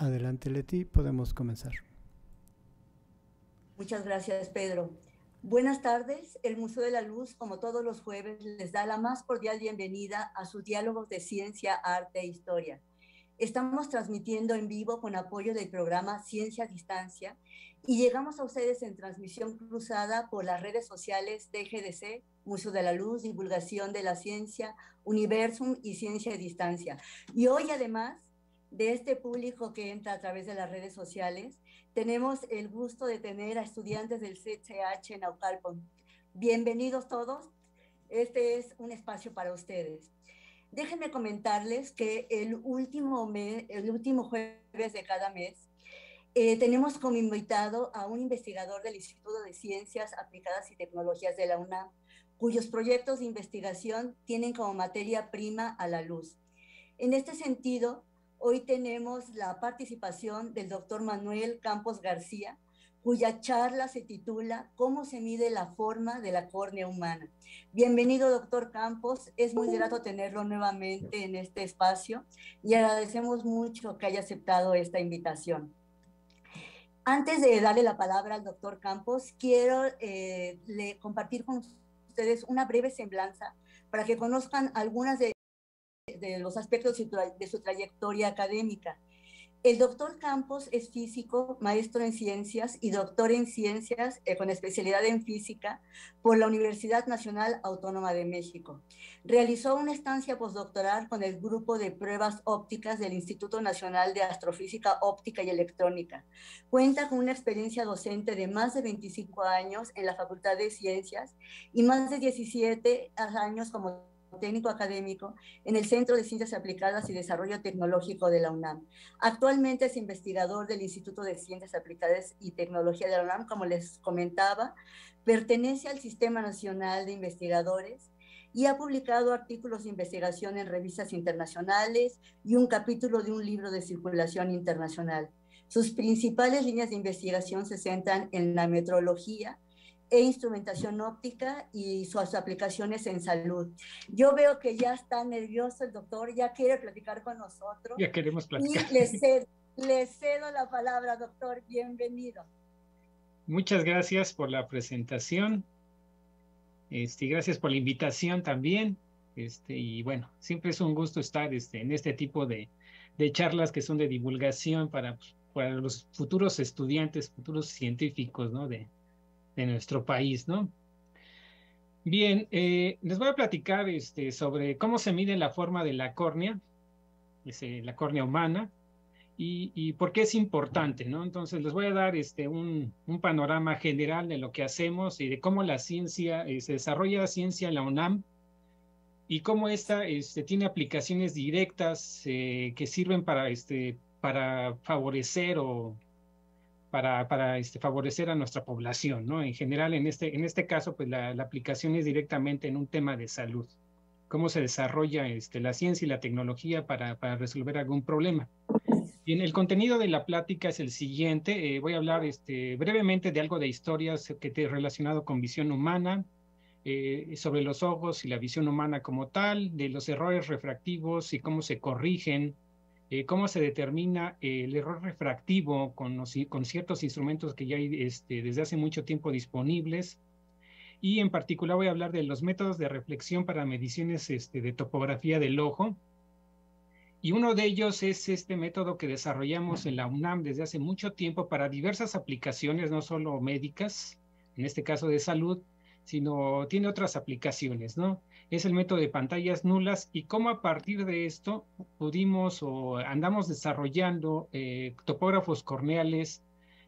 Adelante, Leti, podemos comenzar. Muchas gracias, Pedro. Buenas tardes. El Museo de la Luz, como todos los jueves, les da la más cordial bienvenida a sus diálogos de ciencia, arte e historia. Estamos transmitiendo en vivo con apoyo del programa Ciencia a Distancia y llegamos a ustedes en transmisión cruzada por las redes sociales de GDC, Museo de la Luz, Divulgación de la Ciencia, Universum y Ciencia a Distancia. Y hoy, además de este público que entra a través de las redes sociales, tenemos el gusto de tener a estudiantes del CCH Naucalpan. Bienvenidos todos. Este es un espacio para ustedes. Déjenme comentarles que el último jueves de cada mes tenemos como invitado a un investigador del Instituto de Ciencias Aplicadas y Tecnologías de la UNAM, cuyos proyectos de investigación tienen como materia prima a la luz. En este sentido, hoy tenemos la participación del doctor Manuel Campos García, cuya charla se titula ¿Cómo se mide la forma de la córnea humana? Bienvenido, doctor Campos. Es muy grato tenerlo nuevamente en este espacio y agradecemos mucho que haya aceptado esta invitación. Antes de darle la palabra al doctor Campos, quiero compartir con ustedes una breve semblanza para que conozcan algunas de los aspectos de su trayectoria académica. El doctor Campos es físico, maestro en ciencias y doctor en ciencias con especialidad en física por la Universidad Nacional Autónoma de México. Realizó una estancia postdoctoral con el grupo de pruebas ópticas del Instituto Nacional de Astrofísica Óptica y Electrónica. Cuenta con una experiencia docente de más de 25 años en la Facultad de Ciencias y más de 17 años como técnico académico en el Centro de Ciencias Aplicadas y Desarrollo Tecnológico de la UNAM. Actualmente es investigador del Instituto de Ciencias Aplicadas y Tecnología de la UNAM, como les comentaba, pertenece al Sistema Nacional de Investigadores y ha publicado artículos de investigación en revistas internacionales y un capítulo de un libro de circulación internacional. Sus principales líneas de investigación se centran en la metrología e instrumentación óptica y sus aplicaciones en salud. Yo veo que ya está nervioso el doctor, ya quiere platicar con nosotros. Ya queremos platicar. Y le cedo la palabra, doctor. Bienvenido. Muchas gracias por la presentación. Gracias por la invitación también. Y bueno, siempre es un gusto estar en este tipo de charlas que son de divulgación para los futuros estudiantes, futuros científicos, ¿no? de nuestro país, ¿no? Bien, les voy a platicar sobre cómo se mide la forma de la córnea, la córnea humana, y por qué es importante, ¿no? Entonces les voy a dar un panorama general de lo que hacemos y de cómo la ciencia, se desarrolla la ciencia en la UNAM y cómo esta tiene aplicaciones directas que sirven para favorecer o para favorecer a nuestra población, ¿no? En general, en este caso, pues la aplicación es directamente en un tema de salud. Cómo se desarrolla la ciencia y la tecnología para resolver algún problema. Bien, el contenido de la plática es el siguiente. Voy a hablar brevemente de algo de historias relacionado con visión humana, sobre los ojos y la visión humana como tal, de los errores refractivos y cómo se corrigen, cómo se determina el error refractivo con ciertos instrumentos que ya hay desde hace mucho tiempo disponibles. Y en particular voy a hablar de los métodos de reflexión para mediciones de topografía del ojo. Y uno de ellos es este método que desarrollamos en la UNAM desde hace mucho tiempo para diversas aplicaciones, no solo médicas, en este caso de salud, sino tiene otras aplicaciones, ¿no? Es el método de pantallas nulas y cómo a partir de esto pudimos o andamos desarrollando topógrafos corneales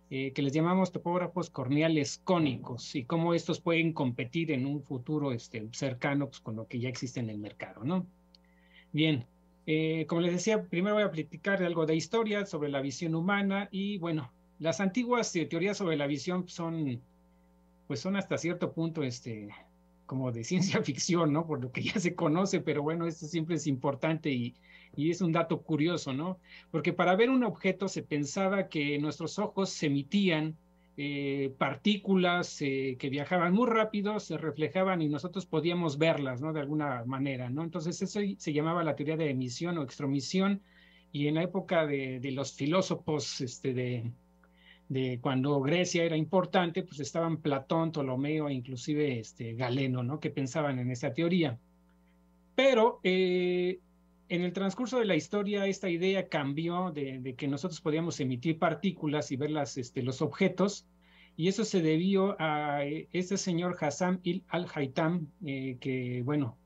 que les llamamos topógrafos corneales cónicos y cómo estos pueden competir en un futuro cercano pues, con lo que ya existe en el mercado, ¿no? Bien. Como les decía, primero voy a platicar de algo de historia sobre la visión humana y bueno, las antiguas teorías sobre la visión pues son hasta cierto punto como de ciencia ficción, ¿no? Por lo que ya se conoce, pero bueno, esto siempre es importante y es un dato curioso, ¿no? Porque para ver un objeto se pensaba que nuestros ojos se emitían partículas que viajaban muy rápido, se reflejaban y nosotros podíamos verlas, ¿no? De alguna manera, ¿no? Entonces eso se llamaba la teoría de emisión o extromisión, y en la época de los filósofos de cuando Grecia era importante, pues estaban Platón, Ptolomeo e inclusive Galeno, ¿no? Que pensaban en esa teoría. Pero en el transcurso de la historia esta idea cambió de que nosotros podíamos emitir partículas y ver los objetos, y eso se debió a este señor Hassam al-Haytham, que bueno,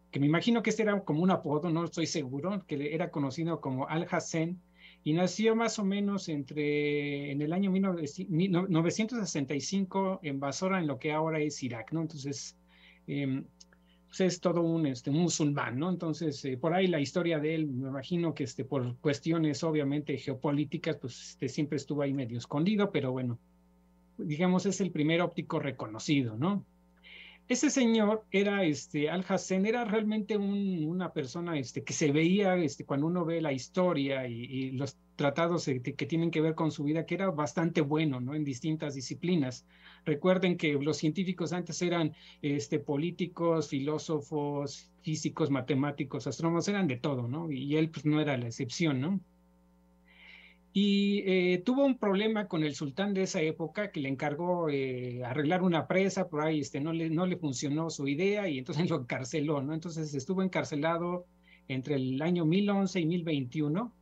que me imagino que este era como un apodo, no estoy seguro, que era conocido como Al-Hassen, y nació más o menos en el año 1965 en Basora, en lo que ahora es Irak, ¿no? Entonces, pues es todo un musulmán, ¿no? Entonces, por ahí la historia de él, me imagino que por cuestiones obviamente geopolíticas, pues siempre estuvo ahí medio escondido, pero bueno, digamos, es el primer óptico reconocido, ¿no? Ese señor era, Al-Hassen, era realmente una persona que se veía, cuando uno ve la historia y los tratados que tienen que ver con su vida, que era bastante bueno, ¿no? En distintas disciplinas. Recuerden que los científicos antes eran políticos, filósofos, físicos, matemáticos, astrónomos, eran de todo, ¿no? Y él pues no era la excepción, ¿no? Y tuvo un problema con el sultán de esa época que le encargó arreglar una presa, por ahí no le funcionó su idea y entonces lo encarceló, ¿no? Entonces estuvo encarcelado entre el año 1011 y 1021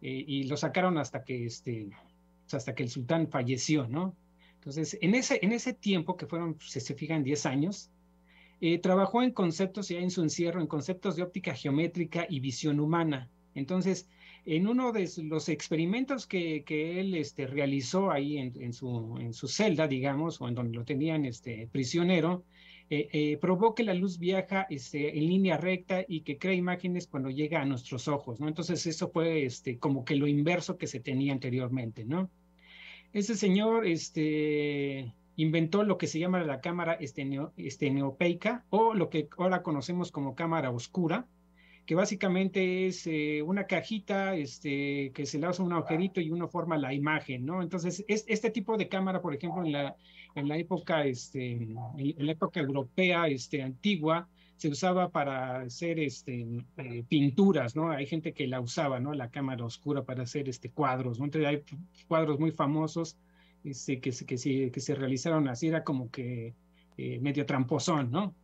y lo sacaron hasta que el sultán falleció, ¿no? Entonces, en ese tiempo, que fueron, si se fijan, 10 años, trabajó en conceptos, ya en su encierro, en conceptos de óptica geométrica y visión humana. Entonces, en uno de los experimentos que él realizó ahí en su celda, digamos, o en donde lo tenían prisionero, probó que la luz viaja en línea recta y que crea imágenes cuando llega a nuestros ojos, ¿no? Entonces, eso fue como que lo inverso que se tenía anteriormente, ¿no? Ese señor inventó lo que se llama la cámara estenopeica, o lo que ahora conocemos como cámara oscura, que básicamente es una cajita que se le hace un agujerito y uno forma la imagen, ¿no? Entonces, este tipo de cámara, por ejemplo, en la época, en la época europea antigua, se usaba para hacer pinturas, ¿no? Hay gente que la usaba, ¿no? La cámara oscura para hacer cuadros, ¿no? Entonces hay cuadros muy famosos que se realizaron así, era como que medio tramposón, ¿no?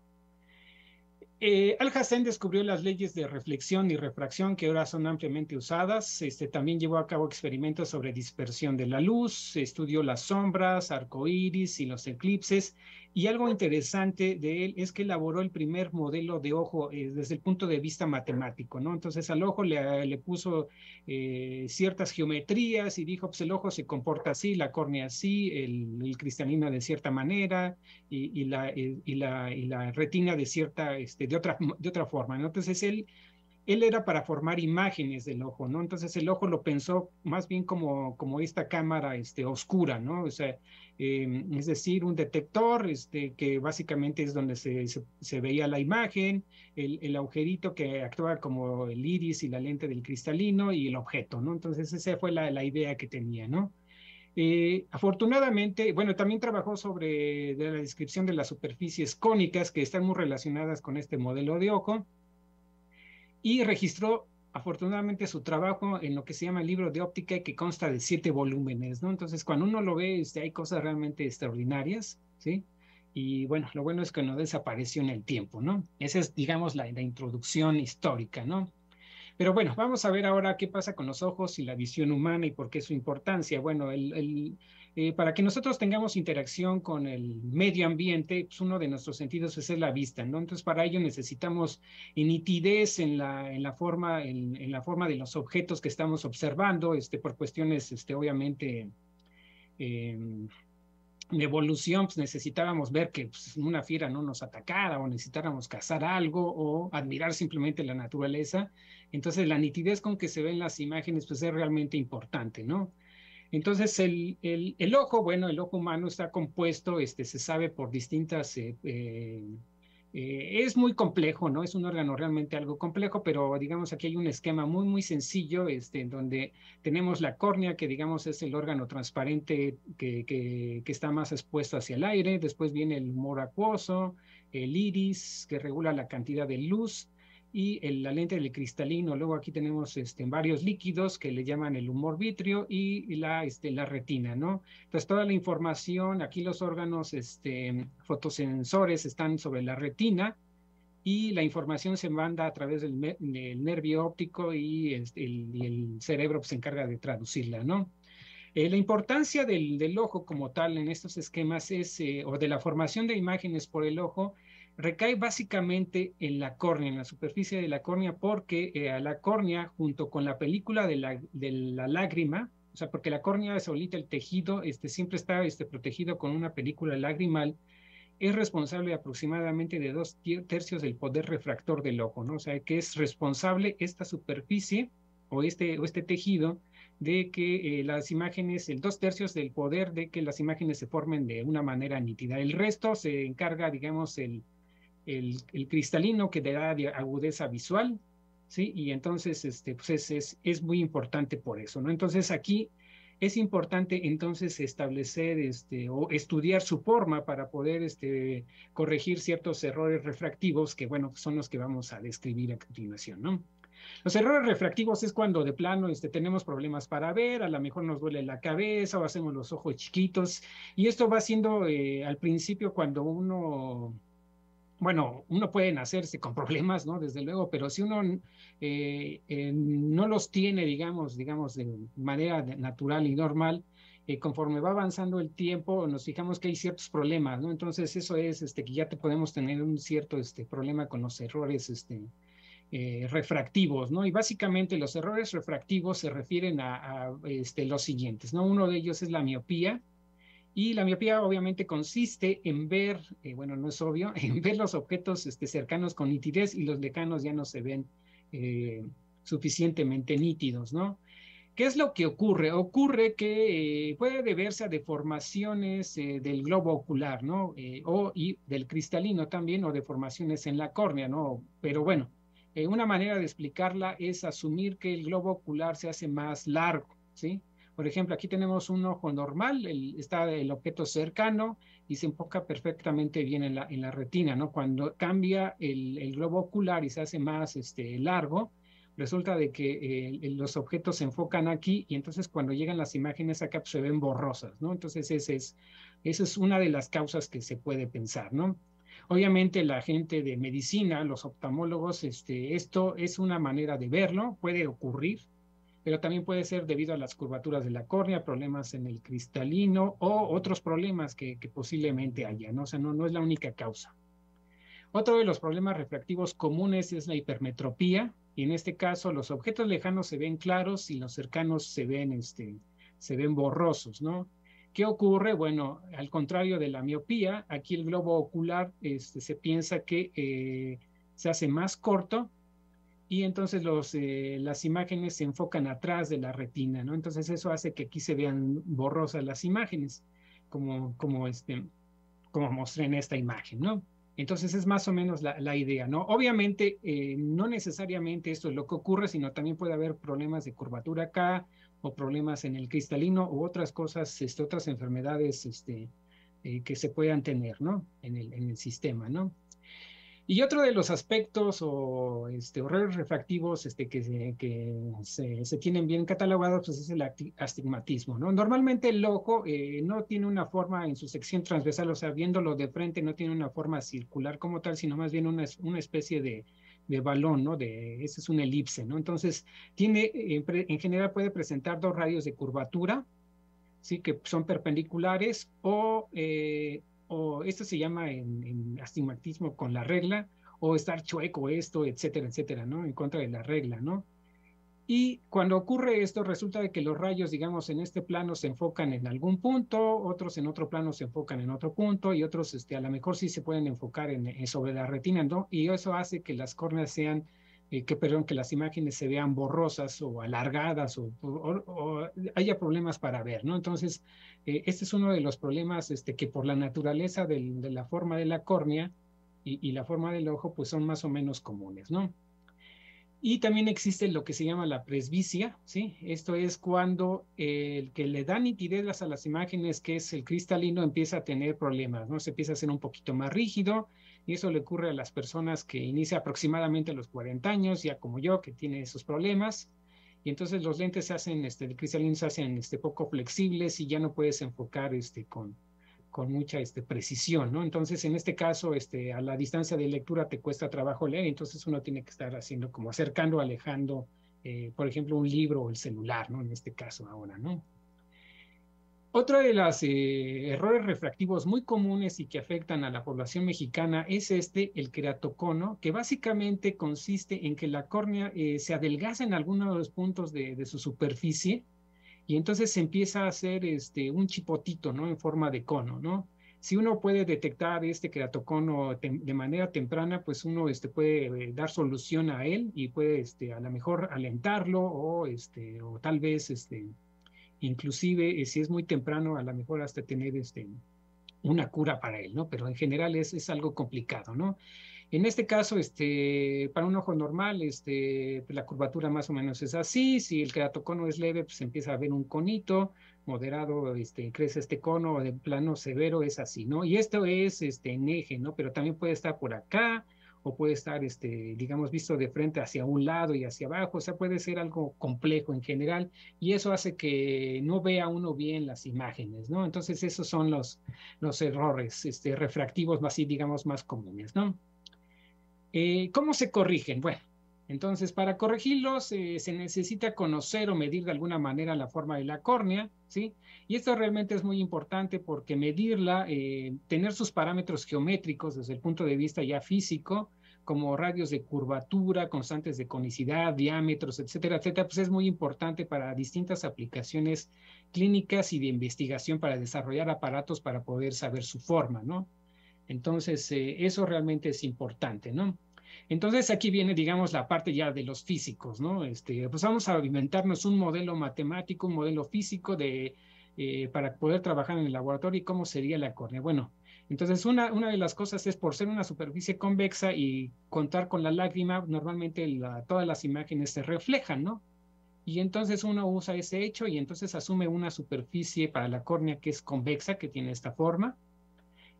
Al-Hassen descubrió las leyes de reflexión y refracción que ahora son ampliamente usadas. También llevó a cabo experimentos sobre dispersión de la luz, estudió las sombras, arcoíris y los eclipses. Y algo interesante de él es que elaboró el primer modelo de ojo desde el punto de vista matemático, ¿no? Entonces al ojo le puso ciertas geometrías y dijo, pues el ojo se comporta así, la córnea así, el cristalino de cierta manera y la retina de otra forma, ¿no? Entonces él era para formar imágenes del ojo, ¿no? Entonces el ojo lo pensó más bien como esta cámara oscura, ¿no? O sea, es decir, un detector que básicamente es donde se veía la imagen, el agujerito que actúa como el iris y la lente del cristalino y el objeto, ¿no? Entonces esa fue la idea que tenía, ¿no? Afortunadamente, bueno, también trabajó sobre la descripción de las superficies cónicas que están muy relacionadas con este modelo de ojo y registró afortunadamente su trabajo en lo que se llama el libro de óptica, que consta de 7 volúmenes, ¿no? Entonces, cuando uno lo ve, hay cosas realmente extraordinarias, ¿sí? Y bueno, lo bueno es que no desapareció en el tiempo, ¿no? Esa es, digamos, la introducción histórica, ¿no? Pero bueno, vamos a ver ahora qué pasa con los ojos y la visión humana y por qué su importancia. Bueno, para que nosotros tengamos interacción con el medio ambiente, pues uno de nuestros sentidos es la vista, ¿no? Entonces, para ello necesitamos nitidez en la forma de los objetos que estamos observando, por cuestiones, obviamente, de evolución, pues necesitábamos ver que pues, una fiera no nos atacara o necesitáramos cazar algo o admirar simplemente la naturaleza. Entonces la nitidez con que se ven las imágenes pues es realmente importante, ¿no? Entonces el ojo, bueno, el ojo humano está compuesto, se sabe por distintas es muy complejo, ¿no? Es un órgano realmente algo complejo, pero digamos aquí hay un esquema muy, muy sencillo, en donde tenemos la córnea, que digamos es el órgano transparente que está más expuesto hacia el aire. Después viene el humor acuoso, el iris, que regula la cantidad de luz, y la lente del cristalino. Luego aquí tenemos varios líquidos que le llaman el humor vítreo y la retina, ¿no? Entonces toda la información, aquí los órganos fotosensores están sobre la retina y la información se manda a través del nervio óptico y el cerebro pues, se encarga de traducirla, ¿no? La importancia del ojo como tal en estos esquemas o de la formación de imágenes por el ojo, recae básicamente en la córnea, en la superficie de la córnea, porque a la córnea, junto con la película de la lágrima, o sea, porque la córnea solita, el tejido, siempre está protegido con una película lagrimal, es responsable aproximadamente de 2/3 del poder refractor del ojo, ¿no? O sea, que es responsable esta superficie o este tejido de que las imágenes, el 2/3 del poder de que las imágenes se formen de una manera nítida. El resto se encarga, digamos, el cristalino que le da agudeza visual, ¿sí? Y entonces pues es muy importante por eso, ¿no? Entonces aquí es importante entonces establecer o estudiar su forma para poder corregir ciertos errores refractivos que, bueno, son los que vamos a describir a continuación, ¿no? Los errores refractivos es cuando de plano tenemos problemas para ver, a lo mejor nos duele la cabeza o hacemos los ojos chiquitos, y esto va siendo al principio cuando uno puede nacerse con problemas, ¿no? Desde luego, pero si uno no los tiene, digamos, de manera natural y normal, conforme va avanzando el tiempo, nos fijamos que hay ciertos problemas, ¿no? Entonces, eso es que ya podemos tener un cierto problema con los errores refractivos, ¿no? Y básicamente los errores refractivos se refieren a los siguientes, ¿no? Uno de ellos es la miopía. Y la miopía obviamente consiste en ver, bueno, no es obvio, en ver los objetos cercanos con nitidez y los lejanos ya no se ven suficientemente nítidos, ¿no? ¿Qué es lo que ocurre? Ocurre que puede deberse a deformaciones del globo ocular, ¿no? Y del cristalino también, o deformaciones en la córnea, ¿no? Pero bueno, una manera de explicarla es asumir que el globo ocular se hace más largo, ¿sí? Por ejemplo, aquí tenemos un ojo normal, está el objeto cercano y se enfoca perfectamente bien en la retina, ¿no? Cuando cambia el globo ocular y se hace más largo, resulta de que los objetos se enfocan aquí y entonces cuando llegan las imágenes acá pues, se ven borrosas, ¿no? Entonces esa es una de las causas que se puede pensar, ¿no? Obviamente la gente de medicina, los oftalmólogos, esto es una manera de verlo, puede ocurrir, pero también puede ser debido a las curvaturas de la córnea, problemas en el cristalino o otros problemas que posiblemente haya, ¿no? O sea, no es la única causa. Otro de los problemas refractivos comunes es la hipermetropía, y en este caso los objetos lejanos se ven claros y los cercanos se ven borrosos, ¿no? ¿Qué ocurre? Bueno, al contrario de la miopía, aquí el globo ocular se piensa que se hace más corto y entonces las imágenes se enfocan atrás de la retina, ¿no? Entonces eso hace que aquí se vean borrosas las imágenes, como mostré en esta imagen, ¿no? Entonces es más o menos la idea, ¿no? Obviamente no necesariamente esto es lo que ocurre, sino también puede haber problemas de curvatura acá o problemas en el cristalino u otras cosas, otras enfermedades que se puedan tener, ¿no? En el sistema, ¿no? Y otro de los aspectos o errores refractivos que se tienen bien catalogados pues es el astigmatismo, ¿no? Normalmente el ojo no tiene una forma en su sección transversal, o sea, viéndolo de frente no tiene una forma circular como tal, sino más bien una especie de balón, ¿no? Ese es una elipse, ¿no? Entonces, en general puede presentar dos radios de curvatura, ¿sí? Que son perpendiculares o esto se llama en astigmatismo con la regla, o estar chueco esto, etcétera, etcétera, ¿no? En contra de la regla, ¿no? Y cuando ocurre esto, resulta de que los rayos, digamos, en este plano se enfocan en algún punto, otros en otro plano se enfocan en otro punto, y otros a lo mejor sí se pueden enfocar sobre la retina, ¿no? Y eso hace que las córneas sean, que las imágenes se vean borrosas o alargadas o haya problemas para ver, ¿no? Entonces, este es uno de los problemas que por la naturaleza de la forma de la córnea y la forma del ojo, pues son más o menos comunes, ¿no? Y también existe lo que se llama la presbicia, ¿sí? Esto es cuando el que le da nitidez a las imágenes, que es el cristalino, empieza a tener problemas, ¿no? Se empieza a hacer un poquito más rígido, y eso le ocurre a las personas que inicia aproximadamente a los 40 años, ya como yo, que tiene esos problemas. Y entonces los lentes se hacen, el cristalino se hacen poco flexibles y ya no puedes enfocar con mucha precisión, ¿no? Entonces, en este caso, a la distancia de lectura te cuesta trabajo leer, entonces uno tiene que estar haciendo como acercando, alejando, por ejemplo, un libro o el celular, ¿no? En este caso ahora, ¿no? Otro de los errores refractivos muy comunes y que afectan a la población mexicana es el queratocono, que básicamente consiste en que la córnea se adelgaza en algunos de los puntos de su superficie, y entonces se empieza a hacer un chipotito, ¿no? En forma de cono, ¿no? Si uno puede detectar este queratocono de manera temprana, pues uno puede dar solución a él y puede a lo mejor alentarlo o tal vez inclusive si es muy temprano, a lo mejor hasta tener una cura para él, ¿no? Pero en general es algo complicado, ¿no? En este caso, para un ojo normal, pues la curvatura más o menos es así. Si el queratocono es leve, pues empieza a ver un conito moderado, crece este cono, de plano severo es así, ¿no? Y esto es en eje, ¿no? Pero también puede estar por acá, o puede estar, digamos, visto de frente hacia un lado y hacia abajo. O sea, puede ser algo complejo en general, y eso hace que no vea uno bien las imágenes, ¿no? Entonces, esos son los errores refractivos, así, digamos, más comunes, ¿no? ¿Cómo se corrigen? Bueno, entonces para corregirlos se necesita conocer o medir de alguna manera la forma de la córnea, ¿sí? Y esto realmente es muy importante porque medirla, tener sus parámetros geométricos desde el punto de vista ya físico, como radios de curvatura, constantes de conicidad, diámetros, etcétera, etcétera, pues es muy importante para distintas aplicaciones clínicas y de investigación para desarrollar aparatos para poder saber su forma, ¿no? Entonces, eso realmente es importante, ¿no? Entonces, aquí viene, digamos, la parte ya de los físicos, ¿no? Pues vamos a inventarnos un modelo matemático, un modelo físico para poder trabajar en el laboratorio y cómo sería la córnea. Bueno, entonces una de las cosas es por ser una superficie convexa y contar con la lágrima, normalmente todas las imágenes se reflejan, ¿no? Y entonces uno usa ese hecho y entonces asume una superficie para la córnea que es convexa, que tiene esta forma,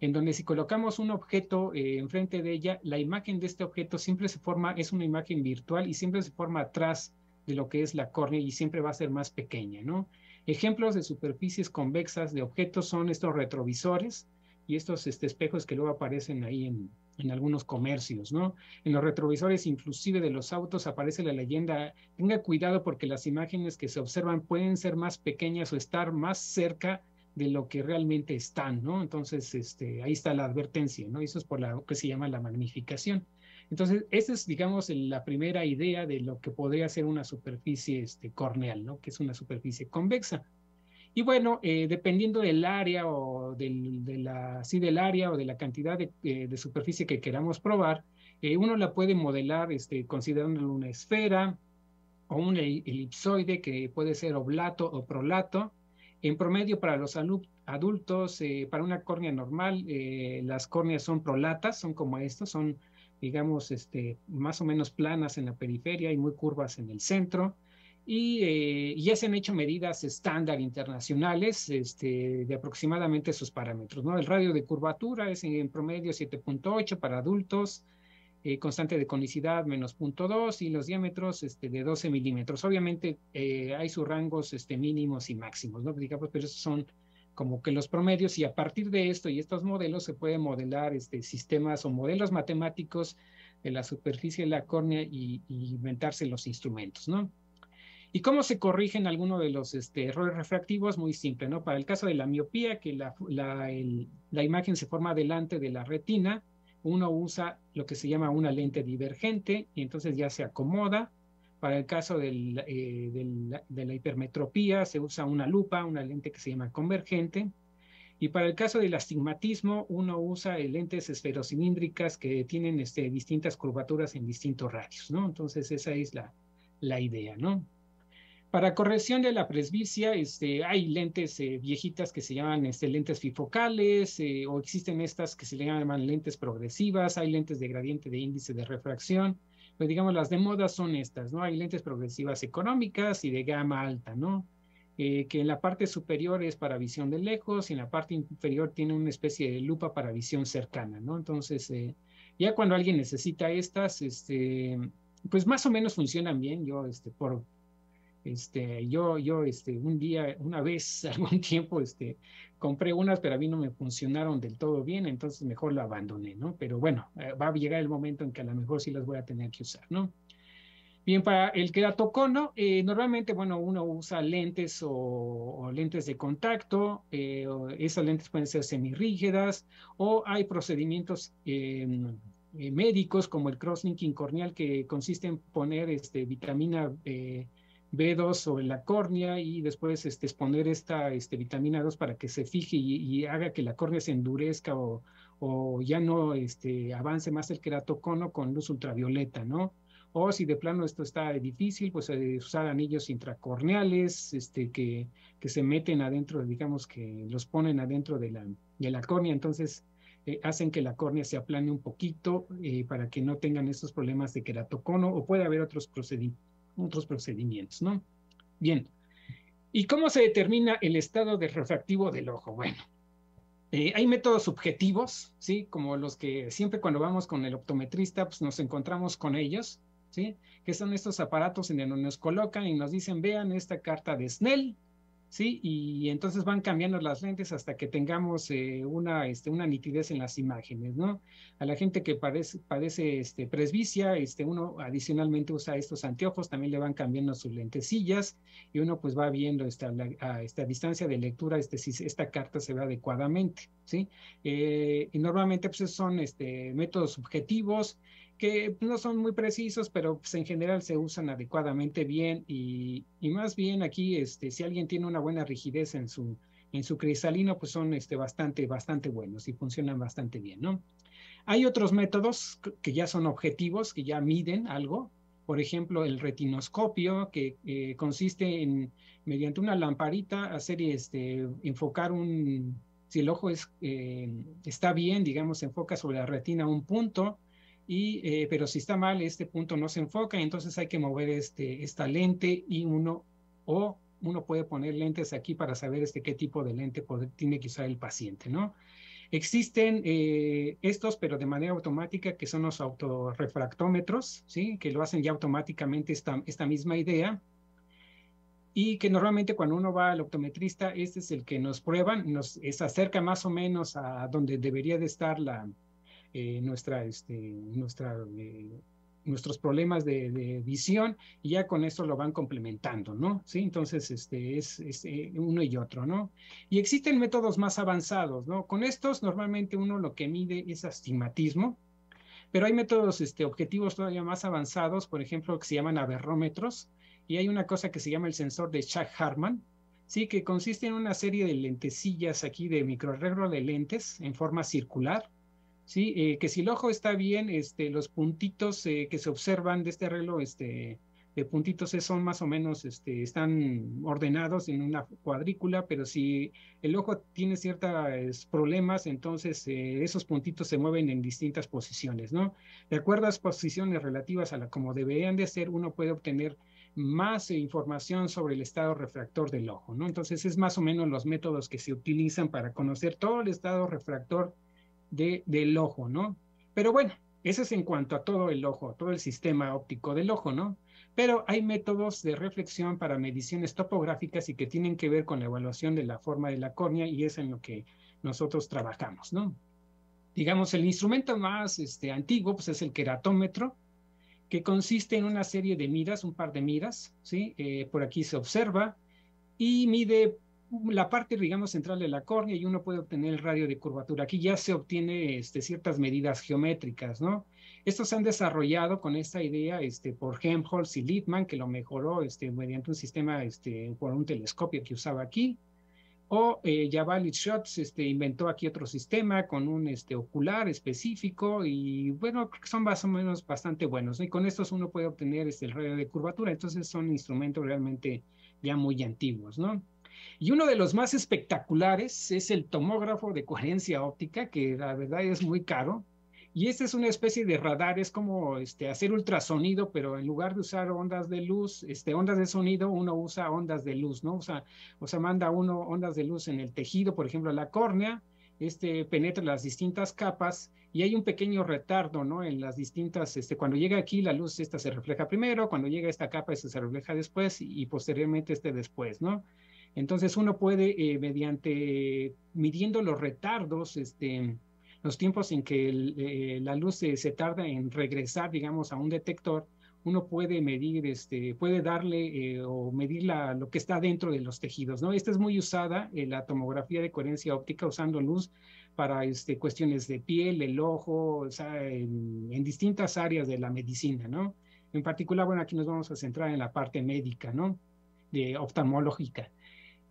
en donde si colocamos un objeto enfrente de ella, la imagen de este objeto siempre se forma, es una imagen virtual y siempre se forma atrás de lo que es la córnea y siempre va a ser más pequeña, ¿no? Ejemplos de superficies convexas de objetos son estos retrovisores y estos espejos que luego aparecen ahí en algunos comercios, ¿no? En los retrovisores, inclusive de los autos, aparece la leyenda: tenga cuidado porque las imágenes que se observan pueden ser más pequeñas o estar más cerca de lo que realmente están, ¿no? Entonces, ahí está la advertencia, ¿no? Eso es por lo que se llama la magnificación. Entonces, esa es, digamos, la primera idea de lo que podría ser una superficie corneal, ¿no? Que es una superficie convexa. Y bueno, dependiendo del área o del área o de la cantidad de superficie que queramos probar, uno la puede modelar considerándolo una esfera o un elipsoide que puede ser oblato o prolato. En promedio, para los adultos, para una córnea normal, las córneas son prolatas, son como estos, son, digamos, más o menos planas en la periferia y muy curvas en el centro. Y ya se han hecho medidas estándar internacionales de aproximadamente sus parámetros, ¿no? El radio de curvatura es en promedio 7.8 para adultos, constante de conicidad menos 0.2 y los diámetros de 12 milímetros. Obviamente hay sus rangos mínimos y máximos, ¿no? Digamos, pero esos son como que los promedios, y a partir de esto y estos modelos se pueden modelar sistemas o modelos matemáticos de la superficie de la córnea y inventarse los instrumentos, ¿no? ¿Y cómo se corrigen algunos de los errores refractivos? Muy simple, ¿no? Para el caso de la miopía, que la imagen se forma delante de la retina, uno usa lo que se llama una lente divergente y entonces ya se acomoda. Para el caso de la hipermetropía se usa una lupa, una lente que se llama convergente. Y para el caso del astigmatismo, uno usa lentes esferocilíndricas que tienen distintas curvaturas en distintos radios, ¿no? Entonces esa es la idea, ¿no? Para corrección de la presbicia, hay lentes viejitas que se llaman lentes bifocales, o existen estas que se le llaman lentes progresivas, hay lentes de gradiente de índice de refracción, pues digamos, las de moda son estas, ¿no? Hay lentes progresivas económicas y de gama alta, ¿no? Que en la parte superior es para visión de lejos y en la parte inferior tiene una especie de lupa para visión cercana, ¿no? Entonces, ya cuando alguien necesita estas, pues más o menos funcionan bien. Yo, un día, una vez, algún tiempo, compré unas, pero a mí no me funcionaron del todo bien, entonces mejor lo abandoné, ¿no? Pero bueno, va a llegar el momento en que a lo mejor sí las voy a tener que usar, ¿no? Bien, para el queratocono, normalmente, bueno, uno usa lentes o lentes de contacto, esas lentes pueden ser semirrígidas, o hay procedimientos médicos como el cross-linking corneal, que consiste en poner vitamina B2 sobre la córnea y después exponer esta vitamina 2 para que se fije y haga que la córnea se endurezca o ya no avance más el queratocono con luz ultravioleta, ¿no? O si de plano esto está difícil, pues usar anillos intracorneales, que se meten adentro, digamos que los ponen adentro de la córnea, entonces hacen que la córnea se aplane un poquito para que no tengan estos problemas de queratocono, o puede haber otros procedimientos, ¿no? Bien. ¿Y cómo se determina el estado de refractivo del ojo? Bueno, hay métodos subjetivos, ¿sí? Como los que siempre cuando vamos con el optometrista, pues nos encontramos con ellos, ¿sí? Que son estos aparatos en donde nos colocan y nos dicen, vean esta carta de Snell, ¿sí? Y entonces van cambiando las lentes hasta que tengamos una nitidez en las imágenes, ¿no? A la gente que padece presbicia, uno adicionalmente usa estos anteojos, también le van cambiando sus lentecillas y uno pues va viendo a esta distancia de lectura si esta carta se ve adecuadamente, ¿sí? Y normalmente pues son métodos subjetivos que no son muy precisos, pero pues, en general se usan adecuadamente bien y más bien aquí, si alguien tiene una buena rigidez en su cristalino, pues son bastante buenos y funcionan bastante bien, ¿no? Hay otros métodos que ya son objetivos, que ya miden algo. Por ejemplo, el retinoscopio, que consiste en, mediante una lamparita, enfocar si el ojo está bien, digamos, enfoca sobre la retina un punto, pero si está mal, este punto no se enfoca, entonces hay que mover esta lente y uno puede poner lentes aquí para saber qué tipo de lente tiene que usar el paciente, ¿no? Existen estos, pero de manera automática, que son los autorrefractómetros, ¿sí? Que lo hacen ya automáticamente esta misma idea, y que normalmente cuando uno va al optometrista, este es el que nos prueban, nos acerca más o menos a donde debería de estar nuestros problemas de visión, y ya con esto lo van complementando, ¿no? ¿Sí? Entonces, es uno y otro, ¿no? Y existen métodos más avanzados, ¿no? Con estos, normalmente uno lo que mide es astigmatismo, pero hay métodos objetivos todavía más avanzados, por ejemplo, que se llaman aberrómetros, y hay una cosa que se llama el sensor de Schack-Hartmann, ¿sí? Que consiste en una serie de lentecillas aquí de microarreglo de lentes en forma circular, ¿sí? Que si el ojo está bien, los puntitos que se observan de este arreglo de puntitos son más o menos, están ordenados en una cuadrícula, pero si el ojo tiene ciertos problemas, entonces esos puntitos se mueven en distintas posiciones, ¿no? De acuerdo a las posiciones relativas a como deberían de ser, uno puede obtener más información sobre el estado refractor del ojo, ¿no? Entonces es más o menos los métodos que se utilizan para conocer todo el estado refractor del ojo, ¿no? Pero bueno, eso es en cuanto a todo el ojo, todo el sistema óptico del ojo, ¿no? Pero hay métodos de reflexión para mediciones topográficas y que tienen que ver con la evaluación de la forma de la córnea, y es en lo que nosotros trabajamos, ¿no? Digamos, el instrumento más antiguo pues es el queratómetro, que consiste en una serie de miras, un par de miras, ¿sí? Por aquí se observa y mide la parte, digamos, central de la córnea, y uno puede obtener el radio de curvatura. Aquí ya se obtiene ciertas medidas geométricas, ¿no? Estos se han desarrollado con esta idea por Helmholtz y Littmann, que lo mejoró mediante un sistema, por un telescopio que usaba aquí. O Javalit Schotz inventó aquí otro sistema con un ocular específico, y bueno, son más o menos bastante buenos, ¿no? Y con estos uno puede obtener el radio de curvatura, entonces son instrumentos realmente ya muy antiguos, ¿no? Y uno de los más espectaculares es el tomógrafo de coherencia óptica, que la verdad es muy caro, Y esta es una especie de radar, es como hacer ultrasonido, pero en lugar de usar ondas de luz, ondas de sonido, uno usa ondas de luz, ¿no? O sea, manda uno ondas de luz en el tejido, por ejemplo, la córnea, penetra las distintas capas y hay un pequeño retardo, ¿no? En las distintas, cuando llega aquí la luz, esta se refleja primero, cuando llega a esta capa, esta se refleja después y posteriormente después, ¿no? Entonces uno puede, midiendo los retardos, los tiempos en que la luz se tarda en regresar, digamos, a un detector, uno puede medir, puede darle o medir lo que está dentro de los tejidos, ¿no? Esta es muy usada en la tomografía de coherencia óptica usando luz para cuestiones de piel, el ojo, o sea, en distintas áreas de la medicina, ¿no? En particular, bueno, aquí nos vamos a centrar en la parte médica, ¿no? De oftalmológica.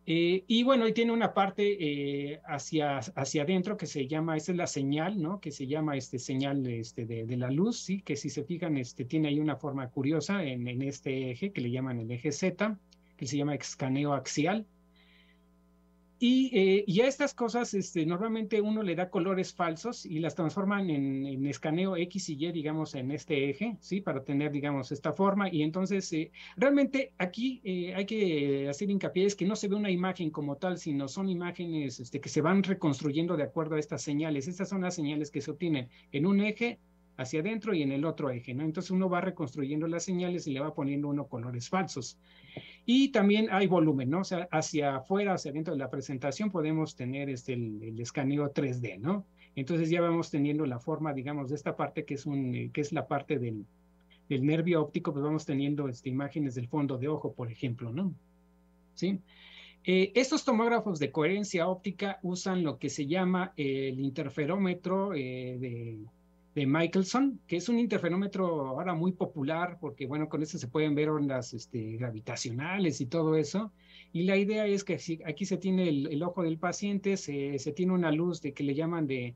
Y bueno, y tiene una parte hacia adentro que se llama, esta es la señal, ¿no? Que se llama señal de la luz, ¿sí? Que si se fijan, tiene ahí una forma curiosa en este eje que le llaman el eje Z, que se llama escaneo axial. Y a estas cosas normalmente uno le da colores falsos y las transforman en escaneo X y Y, digamos, en este eje, ¿sí? Para tener, digamos, esta forma. Y entonces, realmente aquí hay que hacer hincapié es que no se ve una imagen como tal, sino son imágenes que se van reconstruyendo de acuerdo a estas señales. Estas son las señales que se obtienen en un eje hacia adentro y en el otro eje, ¿no? Entonces uno va reconstruyendo las señales y le va poniendo uno colores falsos. Y también hay volumen, ¿no? O sea, hacia afuera, hacia dentro de la presentación podemos tener el escaneo 3D, ¿no? Entonces ya vamos teniendo la forma, digamos, de esta parte que es la parte del nervio óptico, pues vamos teniendo imágenes del fondo de ojo, por ejemplo, ¿no? ¿Sí? Estos tomógrafos de coherencia óptica usan lo que se llama el interferómetro de Michelson, que es un interferómetro ahora muy popular porque, bueno, con eso se pueden ver ondas gravitacionales y todo eso. Y la idea es que aquí se tiene el ojo del paciente, se tiene una luz que le llaman de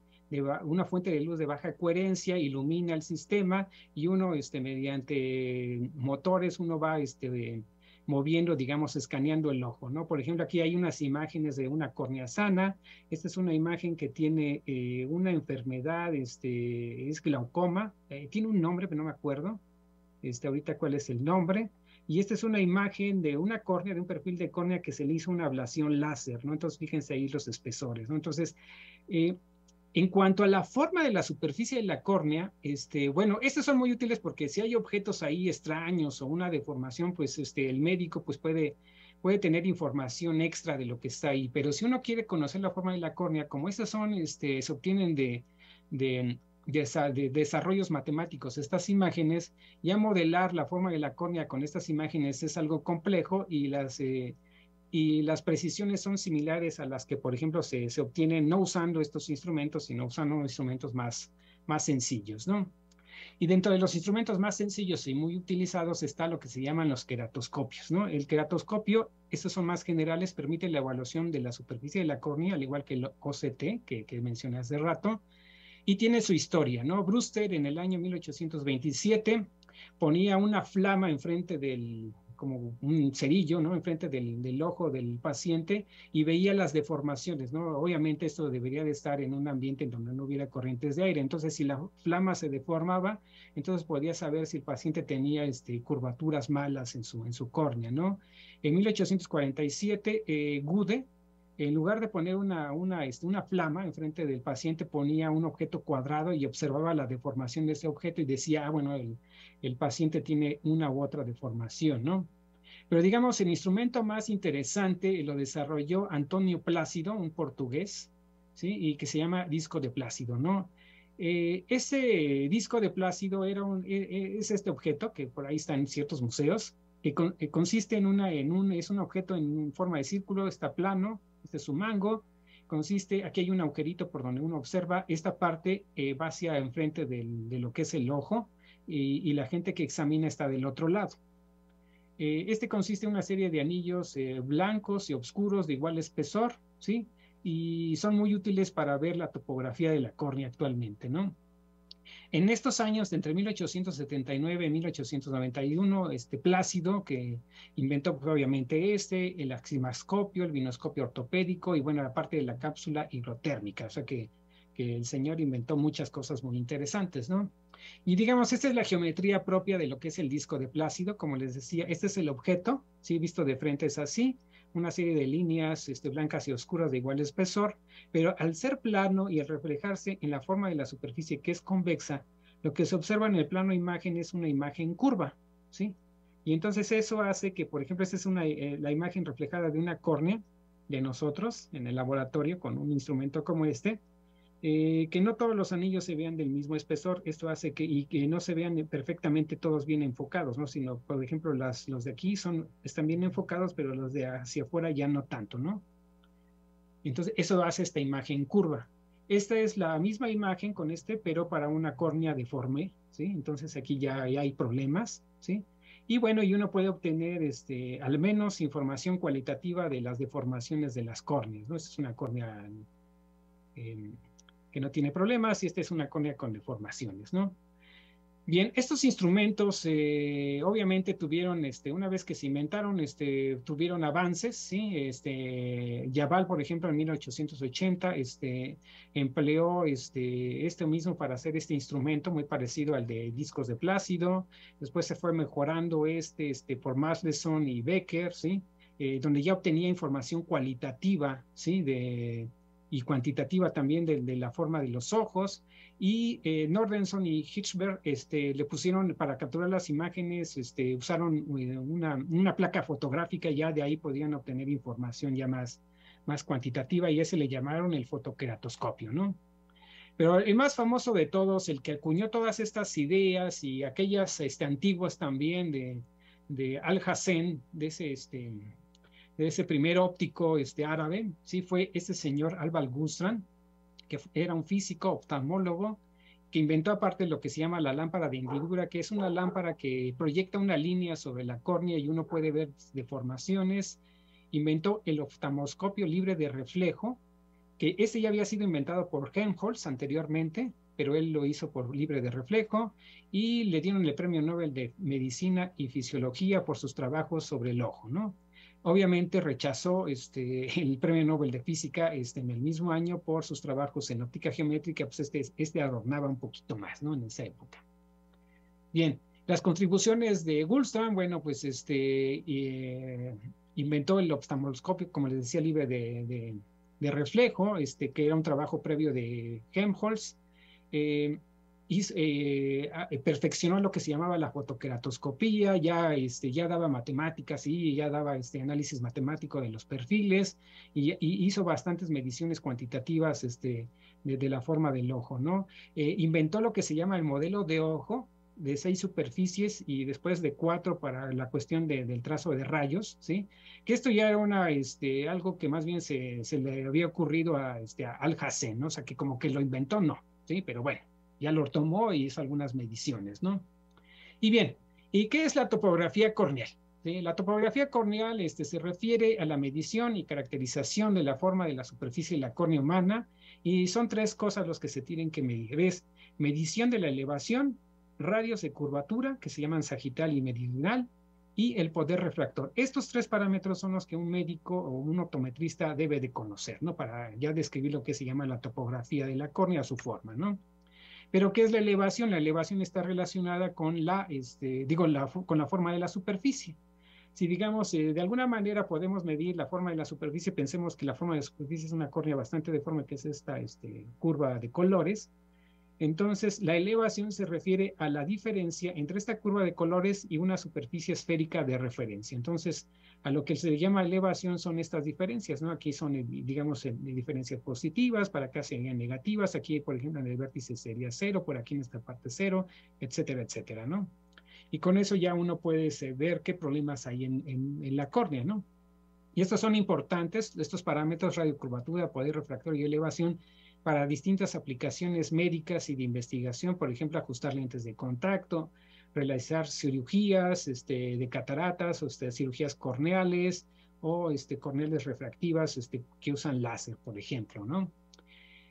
una fuente de luz de baja coherencia, ilumina el sistema y uno, mediante motores, uno va, moviendo, digamos, escaneando el ojo, ¿no? Por ejemplo, aquí hay unas imágenes de una córnea sana. Esta es una imagen que tiene una enfermedad, es glaucoma. Tiene un nombre, pero no me acuerdo ahorita cuál es el nombre. Y esta es una imagen de una córnea, de un perfil de córnea que se le hizo una ablación láser, ¿no? Entonces, fíjense ahí los espesores, ¿no? Entonces, en cuanto a la forma de la superficie de la córnea, bueno, estos son muy útiles porque si hay objetos ahí extraños o una deformación, pues el médico pues puede tener información extra de lo que está ahí. Pero si uno quiere conocer la forma de la córnea, como estas son, se obtienen de desarrollos matemáticos, estas imágenes, ya modelar la forma de la córnea con estas imágenes es algo complejo y las precisiones son similares a las que, por ejemplo, se obtienen no usando estos instrumentos, sino usando instrumentos más sencillos, ¿no? Y dentro de los instrumentos más sencillos y muy utilizados está lo que se llaman los queratoscopios, ¿no? El queratoscopio, estos son más generales, permite la evaluación de la superficie de la córnea, al igual que el OCT, que mencioné hace rato, y tiene su historia, ¿no? Brewster en el año 1827 ponía una flama enfrente como un cerillo, ¿no? Enfrente del ojo del paciente y veía las deformaciones, ¿no? Obviamente esto debería de estar en un ambiente en donde no hubiera corrientes de aire. Entonces, si la flama se deformaba, entonces podía saber si el paciente tenía curvaturas malas en su córnea, ¿no? En 1847, Gude, en lugar de poner una flama enfrente del paciente, ponía un objeto cuadrado y observaba la deformación de ese objeto y decía, bueno, el paciente tiene una u otra deformación, ¿no? Pero digamos, el instrumento más interesante lo desarrolló Antonio Plácido, un portugués, ¿sí? Y que se llama disco de Plácido, ¿no? Ese disco de Plácido es este objeto que por ahí está en ciertos museos, que consiste es un objeto en forma de círculo, está plano, este es su mango, aquí hay un agujerito por donde uno observa, esta parte va hacia enfrente de lo que es el ojo y la gente que examina está del otro lado. Consiste en una serie de anillos blancos y oscuros de igual espesor, ¿sí? Y son muy útiles para ver la topografía de la córnea actualmente, ¿no? En estos años, entre 1879 y 1891, Plácido, que inventó pues, obviamente el aximascopio, el binoscopio ortopédico y bueno, la parte de la cápsula hidrotérmica, o sea que que el señor inventó muchas cosas muy interesantes, ¿no? Y digamos, esta es la geometría propia de lo que es el disco de Plácido. Como les decía, este es el objeto, ¿sí? Visto de frente es así, una serie de líneas blancas y oscuras de igual espesor, pero al ser plano y al reflejarse en la forma de la superficie que es convexa, lo que se observa en el plano imagen es una imagen curva, ¿sí? Y entonces eso hace que, por ejemplo, esta es la imagen reflejada de una córnea de nosotros en el laboratorio con un instrumento como este, que no todos los anillos se vean del mismo espesor. Esto hace que no se vean perfectamente todos bien enfocados, ¿no? Sino, por ejemplo, los de aquí están bien enfocados, pero los de hacia afuera ya no tanto, ¿no? Entonces, eso hace esta imagen curva. Esta es la misma imagen con pero para una córnea deforme, ¿sí? Entonces, aquí ya hay problemas, ¿sí? Y bueno, y uno puede obtener al menos información cualitativa de las deformaciones de las córneas, ¿no? Esta es una córnea que no tiene problemas, y esta es una córnea con deformaciones, ¿no? Bien, estos instrumentos obviamente tuvieron, una vez que se inventaron, tuvieron avances, ¿sí? Yaval, por ejemplo, en 1880, empleó esto mismo para hacer este instrumento muy parecido al de discos de Plácido. Después se fue mejorando por Marsleson y Becker, ¿sí? Donde ya obtenía información cualitativa, ¿sí? Y cuantitativa también de la forma de los ojos. Y Nordenson y Hirschberg le pusieron para capturar las imágenes, usaron una placa fotográfica, ya de ahí podían obtener información ya más cuantitativa, y ese le llamaron el fotoqueratoscopio, ¿no? Pero el más famoso de todos, el que acuñó todas estas ideas y aquellas antiguas también de Al-Hassen, de ese primer óptico árabe, sí, fue este señor Albert Gustran, que era un físico oftalmólogo, que inventó aparte lo que se llama la lámpara de hendidura, que es una lámpara que proyecta una línea sobre la córnea y uno puede ver deformaciones. Inventó el oftalmoscopio libre de reflejo, que ese ya había sido inventado por Helmholtz anteriormente, pero él lo hizo por libre de reflejo, y le dieron el premio Nobel de Medicina y Fisiología por sus trabajos sobre el ojo, ¿no? Obviamente rechazó el premio Nobel de Física en el mismo año por sus trabajos en óptica geométrica, pues adornaba un poquito más, ¿no? En esa época. Bien, las contribuciones de Gullstrand, bueno, pues inventó el oftalmoscopio, como les decía, libre de reflejo, que era un trabajo previo de Helmholtz. Perfeccionó lo que se llamaba la fotoqueratoscopía, ya daba matemáticas y ya daba análisis matemático de los perfiles, y hizo bastantes mediciones cuantitativas de la forma del ojo, ¿no? Inventó lo que se llama el modelo de ojo, de 6 superficies y después de 4 para la cuestión del trazo de rayos, ¿sí? Que esto ya era algo que más bien se le había ocurrido a Al-Hassen, ¿no? O sea, que como que lo inventó, no, ¿sí? Pero bueno, ya lo tomó y hizo algunas mediciones, ¿no? Y bien, ¿y qué es la topografía corneal? ¿Sí? La topografía corneal se refiere a la medición y caracterización de la forma de la superficie de la córnea humana, y son 3 cosas los que se tienen que medir. Es medición de la elevación, radios de curvatura, que se llaman sagital y meridional, y el poder refractor. Estos 3 parámetros son los que un médico o un optometrista debe de conocer, ¿no? Para ya describir lo que se llama la topografía de la córnea, su forma, ¿no? Pero ¿qué es la elevación? La elevación está relacionada con con la forma de la superficie. Si digamos, de alguna manera podemos medir la forma de la superficie, pensemos que la forma de la superficie es una córnea bastante deforme, que es esta curva de colores. Entonces, la elevación se refiere a la diferencia entre esta curva de colores y una superficie esférica de referencia. Entonces, a lo que se llama elevación son estas diferencias, ¿no? Aquí son, digamos, diferencias positivas, para acá serían negativas, aquí, por ejemplo, en el vértice sería 0, por aquí en esta parte 0, etcétera, etcétera, ¿no? Y con eso ya uno puede ver qué problemas hay en la córnea, ¿no? Y estos son importantes, estos parámetros: radiocurvatura, poder refractor y elevación, para distintas aplicaciones médicas y de investigación, por ejemplo, ajustar lentes de contacto, realizar cirugías de cataratas, o cirugías corneales, o corneales refractivas que usan láser, por ejemplo, ¿no?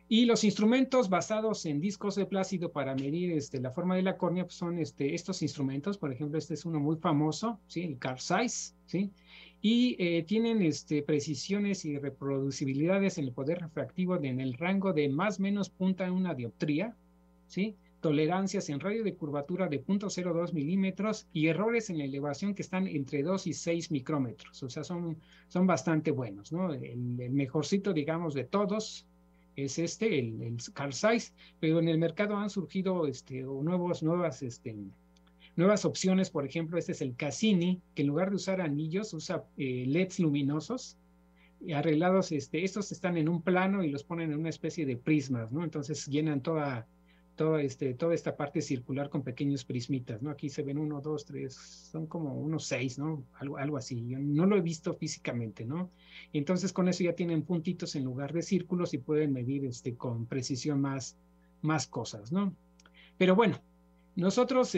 Y los instrumentos basados en discos de Plácido para medir la forma de la córnea, pues son estos instrumentos. Por ejemplo, este es uno muy famoso, ¿sí? El Carl Zeiss, ¿sí? y tienen precisiones y reproducibilidades en el poder refractivo en el rango de más o menos punta una dioptría, ¿sí? Tolerancias en radio de curvatura de 0.02 milímetros y errores en la elevación que están entre 2 y 6 micrómetros, o sea, son bastante buenos, ¿no? El mejorcito, digamos, de todos es el Carl Zeiss, pero en el mercado han surgido nuevas opciones. Por ejemplo, este es el Cassini, que en lugar de usar anillos usa LEDs luminosos arreglados. Estos están en un plano y los ponen en una especie de prismas, ¿no? Entonces llenan toda esta parte circular con pequeños prismitas, ¿no? Aquí se ven 1, 2, 3, son como unos 6, ¿no? Algo así. Yo no lo he visto físicamente, ¿no? Entonces con eso ya tienen puntitos en lugar de círculos y pueden medir con precisión más cosas, ¿no? Pero bueno, nosotros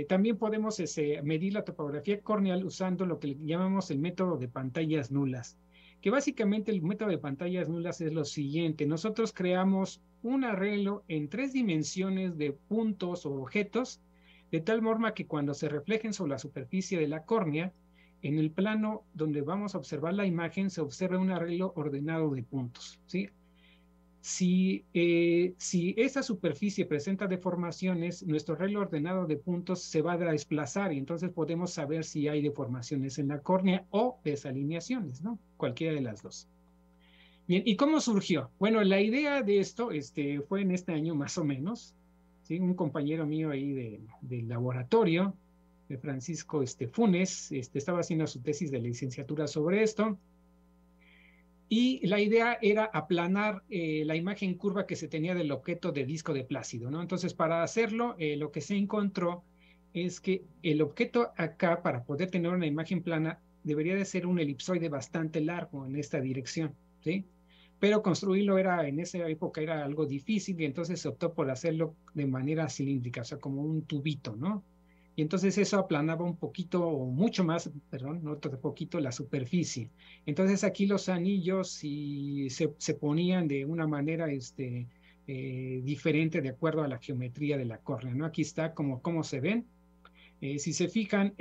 también podemos medir la topografía corneal usando lo que llamamos el método de pantallas nulas, que básicamente el método de pantallas nulas es lo siguiente. Nosotros creamos un arreglo en 3 dimensiones de puntos o objetos, de tal forma que cuando se reflejen sobre la superficie de la córnea, en el plano donde vamos a observar la imagen, se observa un arreglo ordenado de puntos, ¿sí? Si esa superficie presenta deformaciones, nuestro arreglo ordenado de puntos se va a desplazar y entonces podemos saber si hay deformaciones en la córnea o desalineaciones, ¿no? Cualquiera de las dos. Bien, ¿y cómo surgió? Bueno, la idea de esto fue en este año más o menos, ¿sí? Un compañero mío ahí del laboratorio, de Francisco Funes, estaba haciendo su tesis de licenciatura sobre esto. Y la idea era aplanar la imagen curva que se tenía del objeto de disco de Plácido, ¿no? Entonces, para hacerlo, lo que se encontró es que el objeto acá, para poder tener una imagen plana, debería de ser un elipsoide bastante largo en esta dirección, ¿sí? Pero construirlo en esa época era algo difícil y entonces se optó por hacerlo de manera cilíndrica, o sea, como un tubito, ¿no? Y entonces eso aplanaba un poquito, o mucho más, perdón, no otro poquito, la superficie. Entonces aquí los anillos se ponían de una manera diferente de acuerdo a la geometría de la córnea, ¿no? Aquí está cómo se ven. Si se fijan,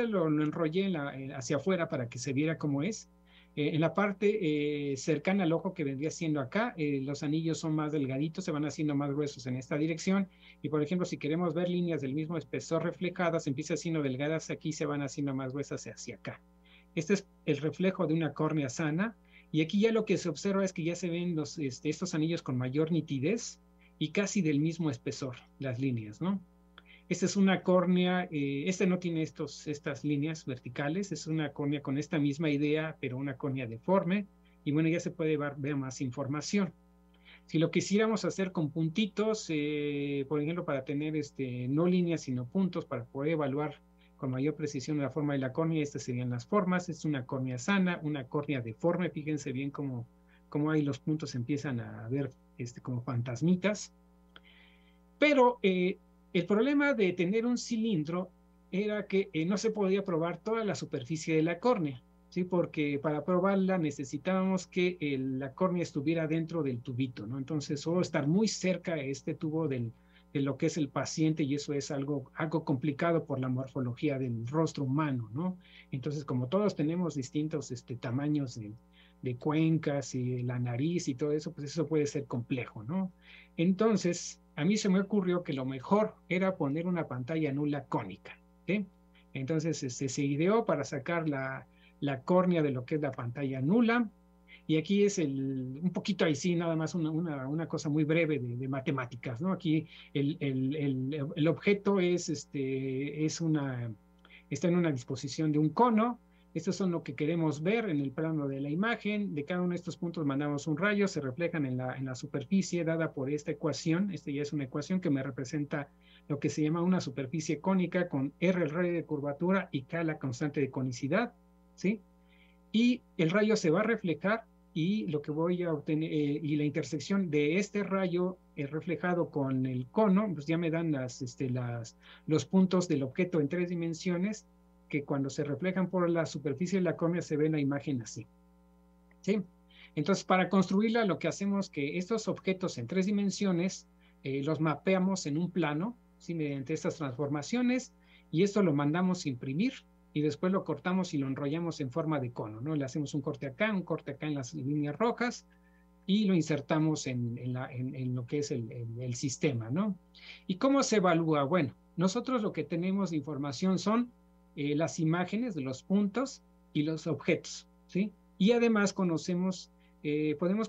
lo enrollé hacia afuera para que se viera cómo es. En la parte cercana al ojo que vendría siendo acá, los anillos son más delgaditos, se van haciendo más gruesos en esta dirección. Y por ejemplo, si queremos ver líneas del mismo espesor reflejadas, empiezan siendo delgadas aquí, se van haciendo más gruesas hacia acá. Este es el reflejo de una córnea sana. Y aquí ya lo que se observa es que ya se ven estos anillos con mayor nitidez y casi del mismo espesor, las líneas, ¿no? Esta es una córnea, no tiene estas líneas verticales, es una córnea con esta misma idea, pero una córnea deforme, y bueno, ya se puede ver más información. Si lo quisiéramos hacer con puntitos, por ejemplo, para tener no líneas, sino puntos, para poder evaluar con mayor precisión la forma de la córnea, estas serían las formas. Es una córnea sana, una córnea deforme, fíjense bien cómo ahí los puntos empiezan a ver como fantasmitas. Pero el problema de tener un cilindro era que no se podía probar toda la superficie de la córnea, ¿sí? Porque para probarla necesitábamos que la córnea estuviera dentro del tubito, ¿no? Entonces, solo estar muy cerca de este tubo de lo que es el paciente, y eso es algo complicado por la morfología del rostro humano, ¿no? Entonces, como todos tenemos distintos tamaños de cuencas y la nariz y todo eso, pues eso puede ser complejo, ¿no? Entonces, a mí se me ocurrió que lo mejor era poner una pantalla nula cónica, ¿sí? Entonces se ideó para sacar la córnea de lo que es la pantalla nula, y aquí es un poquito ahí sí, nada más una cosa muy breve de matemáticas, ¿no? Aquí el objeto está en una disposición de un cono. Estos son lo que queremos ver en el plano de la imagen. De cada uno de estos puntos mandamos un rayo, se reflejan en la superficie dada por esta ecuación. Ya es una ecuación que me representa lo que se llama una superficie cónica con R el radio de curvatura y K la constante de conicidad, ¿sí? Y el rayo se va a reflejar y lo que voy a obtener, y la intersección de este rayo reflejado con el cono, pues ya me dan los puntos del objeto en 3 dimensiones, que cuando se reflejan por la superficie de la córnea se ve la imagen así, ¿sí? Entonces, para construirla, lo que hacemos es que estos objetos en 3 dimensiones los mapeamos en un plano, ¿sí? Mediante estas transformaciones, y esto lo mandamos a imprimir y después lo cortamos y lo enrollamos en forma de cono, ¿no? Le hacemos un corte acá en las líneas rojas, y lo insertamos en lo que es el sistema, ¿no? ¿Y cómo se evalúa? Bueno, nosotros lo que tenemos de información son las imágenes de los puntos y los objetos, ¿sí? Y además podemos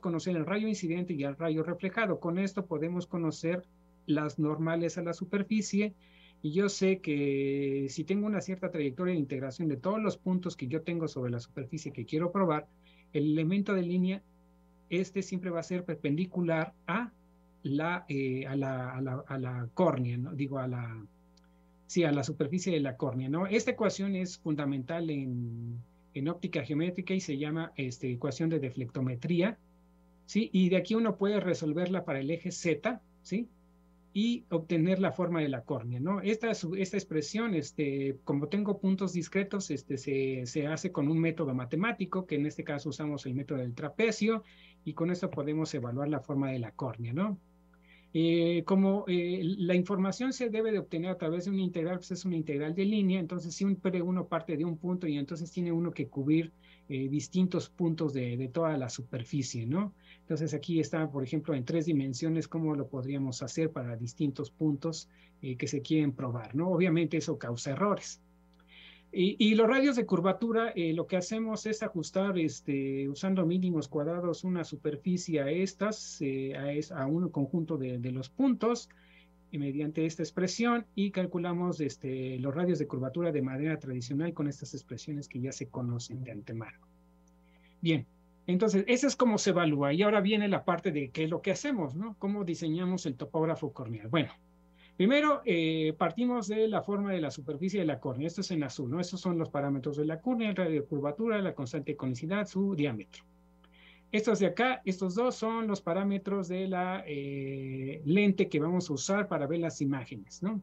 conocer el rayo incidente y el rayo reflejado. Con esto podemos conocer las normales a la superficie, y yo sé que si tengo una cierta trayectoria de integración de todos los puntos que yo tengo sobre la superficie que quiero probar, el elemento de línea siempre va a ser perpendicular a la córnea, ¿no? Digo, a la superficie de la córnea, ¿no? Esta ecuación es fundamental en óptica geométrica y se llama ecuación de deflectometría, ¿sí? Y de aquí uno puede resolverla para el eje Z, ¿sí? Y obtener la forma de la córnea, ¿no? Esta expresión, como tengo puntos discretos, se hace con un método matemático, que en este caso usamos el método del trapecio, y con esto podemos evaluar la forma de la córnea, ¿no? Como la información se debe de obtener a través de una integral, pues es una integral de línea, entonces siempre uno parte de un punto y entonces tiene uno que cubrir distintos puntos de toda la superficie, ¿no? Entonces aquí está, por ejemplo, en 3 dimensiones, cómo lo podríamos hacer para distintos puntos que se quieren probar, ¿no? Obviamente eso causa errores. Y los radios de curvatura, lo que hacemos es ajustar, usando mínimos cuadrados, una superficie a estas, a un conjunto de los puntos, mediante esta expresión, y calculamos los radios de curvatura de manera tradicional con estas expresiones que ya se conocen de antemano. Bien, entonces, eso es cómo se evalúa. Y ahora viene la parte de qué es lo que hacemos, ¿no? ¿Cómo diseñamos el topógrafo corneal? Bueno, primero, partimos de la forma de la superficie de la córnea. Esto es en azul, ¿no? Estos son los parámetros de la córnea, el radio de curvatura, la constante de conicidad, su diámetro. Estos de acá, estos dos son los parámetros de la lente que vamos a usar para ver las imágenes, ¿no?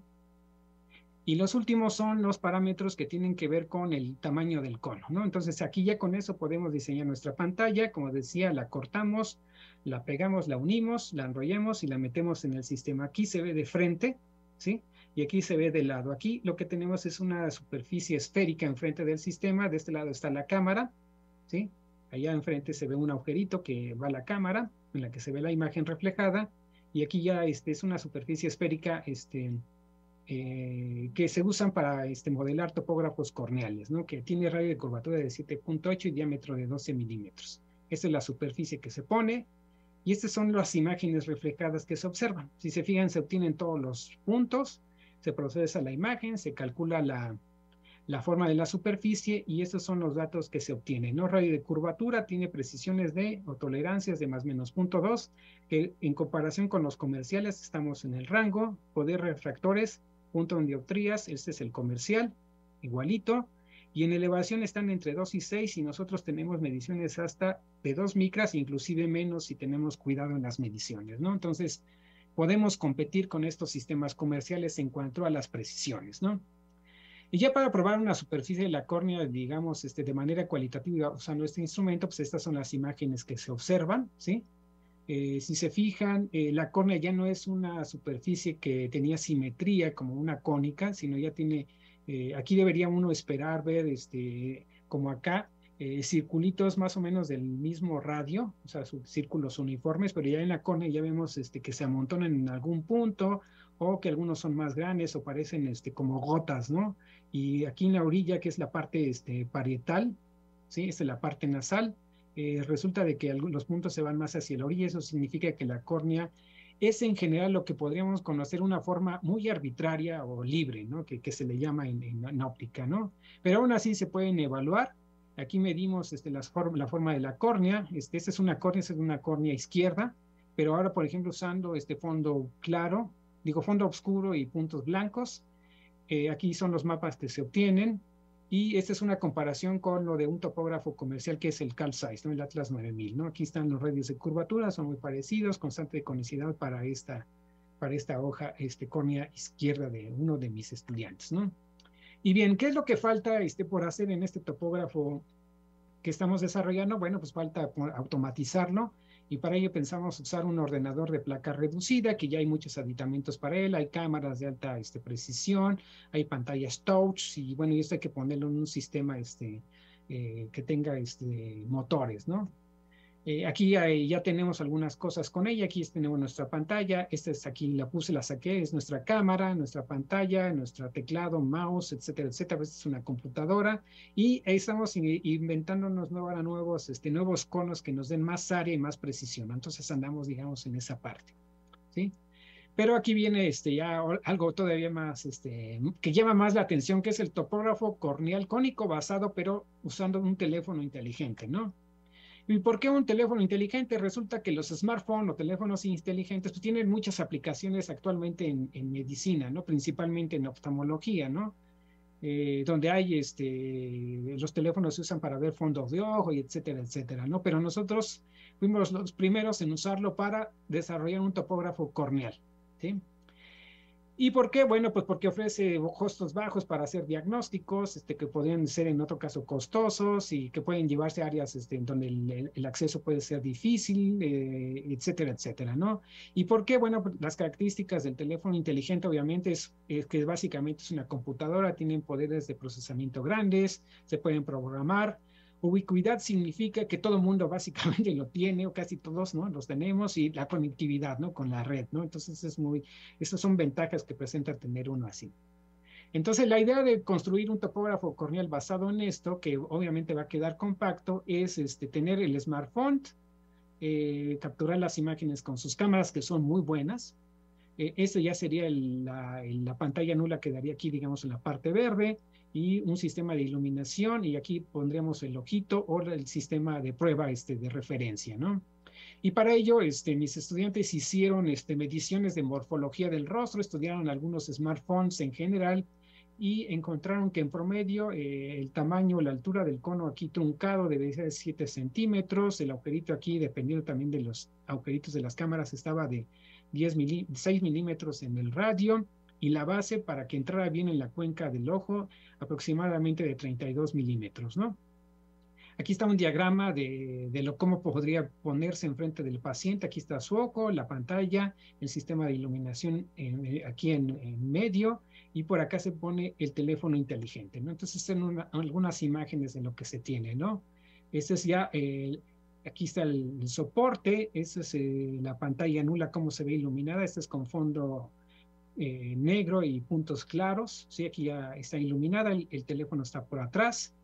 Y los últimos son los parámetros que tienen que ver con el tamaño del cono, ¿no? Entonces aquí ya con eso podemos diseñar nuestra pantalla. Como decía, la cortamos, la pegamos, la unimos, la enrollamos y la metemos en el sistema. Aquí se ve de frente, ¿sí? Y aquí se ve de lado. Aquí lo que tenemos es una superficie esférica enfrente del sistema. De este lado está la cámara, ¿sí? Allá enfrente se ve un agujerito que va a la cámara, en la que se ve la imagen reflejada. Y aquí ya es una superficie esférica, que se usan para modelar topógrafos corneales, ¿no? Que tiene radio de curvatura de 7.8 y diámetro de 12 milímetros. Esta es la superficie que se pone, y estas son las imágenes reflejadas que se observan. Si se fijan, se obtienen todos los puntos, se procesa la imagen, se calcula la forma de la superficie, y estos son los datos que se obtienen, ¿no? Radio de curvatura tiene precisiones o tolerancias de más o menos 0.2, que en comparación con los comerciales estamos en el rango. Poder refractores, punto en dioptrías, este es el comercial, igualito, y en elevación están entre 2 y 6, y nosotros tenemos mediciones hasta de 2 micras, inclusive menos si tenemos cuidado en las mediciones, ¿no? Entonces, podemos competir con estos sistemas comerciales en cuanto a las precisiones, ¿no? Y ya para probar una superficie de la córnea, digamos, de manera cualitativa usando este instrumento, pues estas son las imágenes que se observan, ¿sí? Si se fijan, la córnea ya no es una superficie que tenía simetría como una cónica, sino ya tiene, aquí debería uno esperar ver, como acá, circulitos más o menos del mismo radio, o sea, círculos uniformes, pero ya en la córnea ya vemos que se amontonan en algún punto, o que algunos son más grandes o parecen como gotas, ¿no? Y aquí en la orilla, que es la parte parietal, ¿sí? Esta es la parte nasal. Resulta de que los puntos se van más hacia la orilla. Eso significa que la córnea es en general lo que podríamos conocer una forma muy arbitraria o libre, ¿no? Que se le llama en óptica, ¿no? Pero aún así se pueden evaluar. Aquí medimos la forma de la córnea. Esta es una córnea izquierda, pero ahora, por ejemplo, usando fondo claro, fondo oscuro y puntos blancos. Aquí son los mapas que se obtienen, y esta es una comparación con lo de un topógrafo comercial que es el Carl Zeiss, ¿no? El Atlas 9000, ¿no? Aquí están los radios de curvatura, son muy parecidos, constante de conicidad para esta hoja, córnea izquierda de uno de mis estudiantes, ¿no? Y bien, ¿qué es lo que falta por hacer en este topógrafo que estamos desarrollando? Bueno, pues falta automatizarlo Y para ello pensamos usar un ordenador de placa reducida, que ya hay muchos aditamentos para él, hay cámaras de alta precisión, hay pantallas touch, y bueno, y esto hay que ponerlo en un sistema que tenga motores, ¿no? Aquí ya tenemos algunas cosas con ella. Aquí tenemos nuestra pantalla. Esta es aquí, la puse, la saqué. Es nuestra cámara, nuestra pantalla, nuestro teclado, mouse, etcétera, etcétera. Esta es una computadora. Y ahí estamos inventándonos nuevos conos que nos den más área y más precisión. Entonces andamos, digamos, en esa parte, ¿sí? Pero aquí viene ya algo todavía más, que llama más la atención, que es el topógrafo corneal cónico basado, pero usando un teléfono inteligente, ¿no? ¿Y por qué un teléfono inteligente? Resulta que los smartphones o teléfonos inteligentes pues, tienen muchas aplicaciones actualmente en medicina, ¿no? Principalmente en oftalmología, ¿no? Donde hay, los teléfonos se usan para ver fondos de ojo y etcétera, etcétera, ¿no? Pero nosotros fuimos los primeros en usarlo para desarrollar un topógrafo corneal, ¿sí? ¿Y por qué? Bueno, pues porque ofrece costos bajos para hacer diagnósticos, que podrían ser en otro caso costosos y que pueden llevarse a áreas en donde el acceso puede ser difícil, etcétera, etcétera, ¿no? ¿Y por qué? Bueno, pues las características del teléfono inteligente obviamente es que básicamente es una computadora, tienen poderes de procesamiento grandes, se pueden programar. Ubicuidad significa que todo el mundo básicamente lo tiene, o casi todos, ¿no? Los tenemos, y la conectividad, ¿no? Con la red, ¿no? Entonces esas son ventajas que presenta tener uno así. Entonces la idea de construir un topógrafo corneal basado en esto, que obviamente va a quedar compacto, es tener el smartphone, capturar las imágenes con sus cámaras que son muy buenas. Este ya sería la pantalla nula, quedaría aquí, digamos, en la parte verde, y un sistema de iluminación, y aquí pondríamos el ojito o el sistema de prueba de referencia, ¿no? Y para ello, mis estudiantes hicieron mediciones de morfología del rostro, estudiaron algunos smartphones en general, y encontraron que en promedio el tamaño, la altura del cono aquí truncado debe ser 7 centímetros, el agujerito aquí, dependiendo también de los agujeritos de las cámaras, estaba de 6 milímetros en el radio, y la base para que entrara bien en la cuenca del ojo aproximadamente de 32 milímetros, ¿no? Aquí está un diagrama de cómo podría ponerse enfrente del paciente. Aquí está su ojo, la pantalla, el sistema de iluminación aquí en medio, y por acá se pone el teléfono inteligente, ¿no? Entonces son algunas imágenes de lo que se tiene, ¿no? Este es ya aquí está el soporte. Esta es la pantalla nula, cómo se ve iluminada. Esta es con fondo negro y puntos claros, ¿sí? Aquí ya está iluminada, el teléfono está por atrás,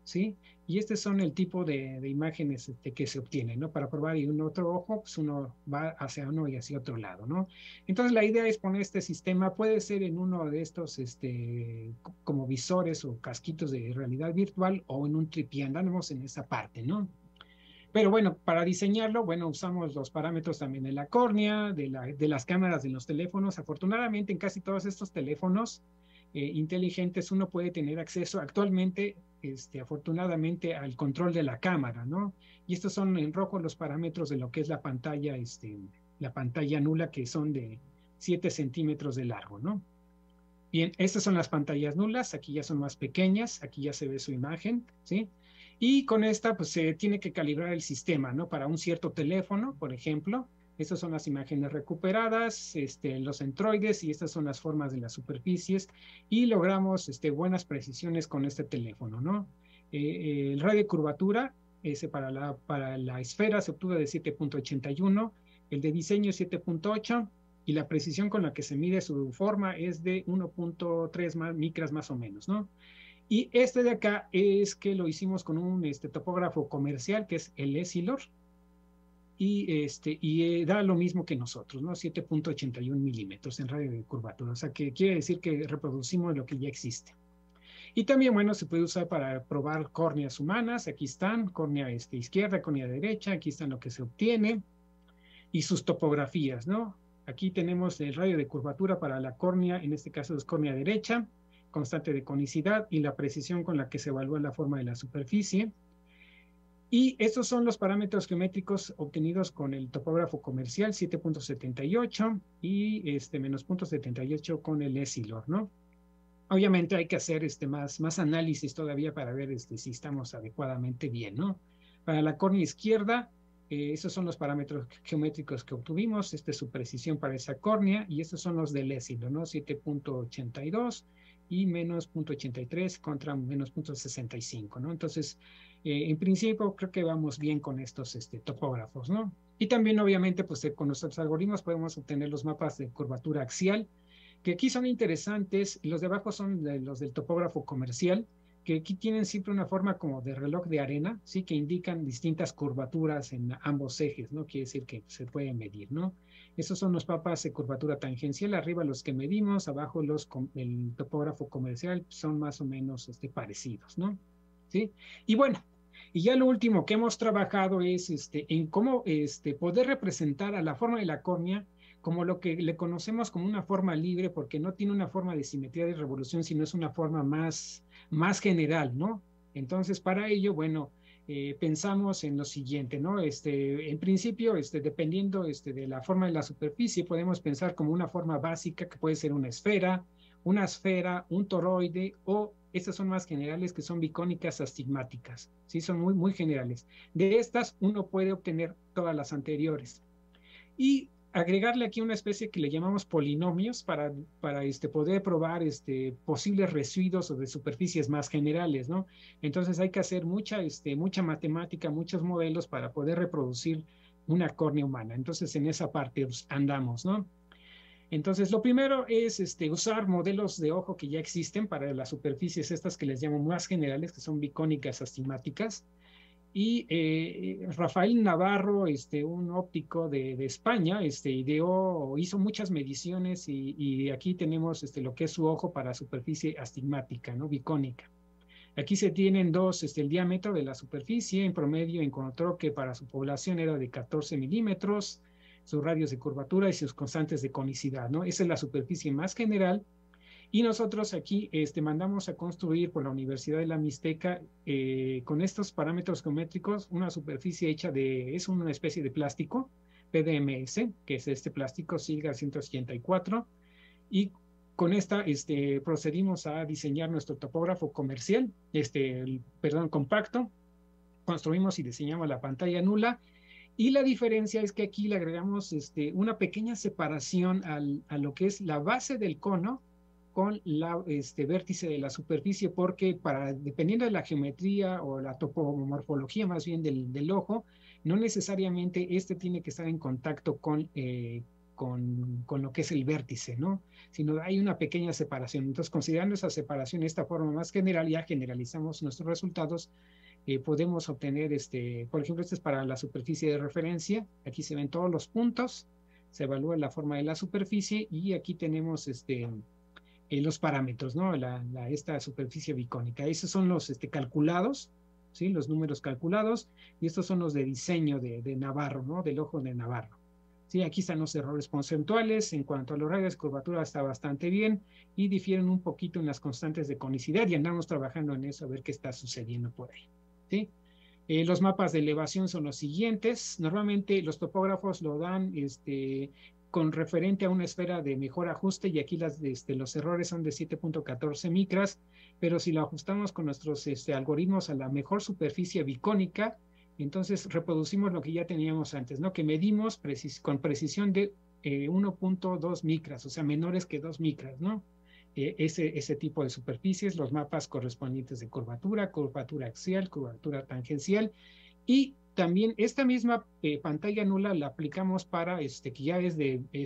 ¿sí? Y estos son el tipo de imágenes que se obtienen, ¿no? Para probar, y un otro ojo, pues uno va hacia uno y hacia otro lado, ¿no? Entonces la idea es poner este sistema, puede ser en uno de estos, como visores o casquitos de realidad virtual, o en un tripié. Andamos en esa parte, ¿no? Pero bueno, para diseñarlo, bueno, usamos los parámetros también de la córnea, de las cámaras de los teléfonos. Afortunadamente, en casi todos estos teléfonos inteligentes uno puede tener acceso actualmente, afortunadamente, al control de la cámara, ¿no? Y estos son en rojo los parámetros de lo que es la pantalla nula, que son de 7 centímetros de largo, ¿no? Bien, estas son las pantallas nulas, aquí ya son más pequeñas, aquí ya se ve su imagen, ¿sí? Y con esta, pues se tiene que calibrar el sistema, ¿no? Para un cierto teléfono, por ejemplo. Estas son las imágenes recuperadas, los centroides, y estas son las formas de las superficies, y logramos buenas precisiones con este teléfono, ¿no? El radio de curvatura, para la esfera se obtuvo de 7.81, el de diseño 7.8, y la precisión con la que se mide su forma es de 1.3 micras más o menos, ¿no? Y de acá es que lo hicimos con un topógrafo comercial, que es el Essilor, y da lo mismo que nosotros, ¿no? 7.81 milímetros en radio de curvatura, o sea que quiere decir que reproducimos lo que ya existe. Y también, bueno, se puede usar para probar córneas humanas. Aquí están, córnea izquierda, córnea derecha, aquí están lo que se obtiene, y sus topografías, ¿no? Aquí tenemos el radio de curvatura para la córnea, en este caso es córnea derecha, constante de conicidad, y la precisión con la que se evalúa la forma de la superficie. Y estos son los parámetros geométricos obtenidos con el topógrafo comercial 7.78 y menos 0.78 con el Essilor, ¿no? Obviamente hay que hacer más análisis todavía para ver si estamos adecuadamente bien, ¿no? Para la córnea izquierda, esos son los parámetros geométricos que obtuvimos. Esta es su precisión para esa córnea, y estos son los del éxito, ¿no? 7.82 y menos 0.83 contra menos 0.65, ¿no? Entonces, en principio, creo que vamos bien con estos topógrafos, ¿no? Y también, obviamente, pues con nuestros algoritmos podemos obtener los mapas de curvatura axial, que aquí son interesantes. Los de abajo son los del topógrafo comercial, que aquí tienen siempre una forma como de reloj de arena, ¿sí? Que indican distintas curvaturas en ambos ejes, ¿no? Quiere decir que se puede medir, ¿no? Esos son los mapas de curvatura tangencial, arriba los que medimos, abajo el topógrafo comercial, son más o menos parecidos, ¿no? ¿Sí? Y bueno, y ya lo último que hemos trabajado es en cómo poder representar a la forma de la córnea como lo que le conocemos como una forma libre, porque no tiene una forma de simetría de revolución, sino es una forma más general, ¿no? Entonces, para ello, bueno, pensamos en lo siguiente, ¿no? En principio, dependiendo de la forma de la superficie, podemos pensar como una forma básica que puede ser una esfera, un toroide, o estas son más generales, que son bicónicas astigmáticas, ¿sí? Son muy, muy generales. De estas, uno puede obtener todas las anteriores. Y agregarle aquí una especie que le llamamos polinomios para poder probar posibles residuos o de superficies más generales, ¿no? Entonces hay que hacer mucha matemática, muchos modelos para poder reproducir una córnea humana. Entonces en esa parte andamos, ¿no? Entonces lo primero es usar modelos de ojo que ya existen para las superficies estas que les llamo más generales, que son bicónicas astigmáticas. Y Rafael Navarro, un óptico de España, hizo muchas mediciones, y aquí tenemos lo que es su ojo para superficie astigmática, ¿no? Bicónica. Aquí se tienen el diámetro de la superficie. En promedio encontró que para su población era de 14 milímetros, sus radios de curvatura y sus constantes de conicidad, ¿no? Esa es la superficie más general. Y nosotros aquí mandamos a construir por la Universidad de la Mixteca, con estos parámetros geométricos, una superficie hecha es una especie de plástico, PDMS, que es este plástico Silgar 184, y con esta procedimos a diseñar nuestro topógrafo comercial, compacto. Construimos y diseñamos la pantalla nula, y la diferencia es que aquí le agregamos una pequeña separación a lo que es la base del cono con la vértice de la superficie, porque dependiendo de la geometría o la topomorfología más bien del ojo, no necesariamente tiene que estar en contacto con lo que es el vértice, ¿no? Sino hay una pequeña separación. Entonces, considerando esa separación, esta forma más general, ya generalizamos nuestros resultados. Podemos obtener, por ejemplo, este es para la superficie de referencia. Aquí se ven todos los puntos, se evalúa la forma de la superficie, y aquí tenemos los parámetros, ¿no? Esta superficie bicónica. Esos son los calculados, ¿sí? Los números calculados, y estos son los de diseño de Navarro, ¿no? Del ojo de Navarro. Sí, aquí están los errores porcentuales. En cuanto a los radios de curvatura está bastante bien, y difieren un poquito en las constantes de conicidad, y andamos trabajando en eso a ver qué está sucediendo por ahí, ¿sí? Los mapas de elevación son los siguientes. Normalmente los topógrafos lo dan con referente a una esfera de mejor ajuste, y aquí los errores son de 7.14 micras, pero si lo ajustamos con nuestros algoritmos a la mejor superficie bicónica, entonces reproducimos lo que ya teníamos antes, ¿no? Que medimos con precisión de 1.2 micras, o sea, menores que 2 micras, ¿no? Ese tipo de superficies, los mapas correspondientes de curvatura axial, curvatura tangencial. Y también esta misma pantalla nula la aplicamos para, que ya es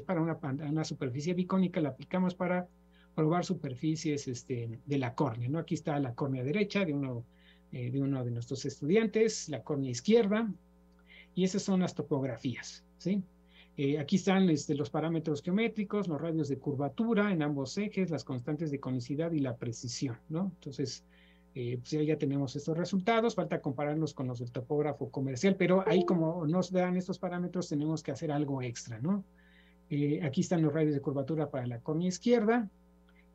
para una superficie bicónica, la aplicamos para probar superficies de la córnea, ¿no? Aquí está la córnea derecha de uno de nuestros estudiantes, la córnea izquierda, y esas son las topografías, ¿sí? Aquí están los parámetros geométricos, los radios de curvatura en ambos ejes, las constantes de conicidad y la precisión, ¿no? Entonces, pues ya tenemos estos resultados. Falta compararlos con los del topógrafo comercial, pero ahí, como nos dan estos parámetros, tenemos que hacer algo extra, ¿no? Aquí están los radios de curvatura para la córnea izquierda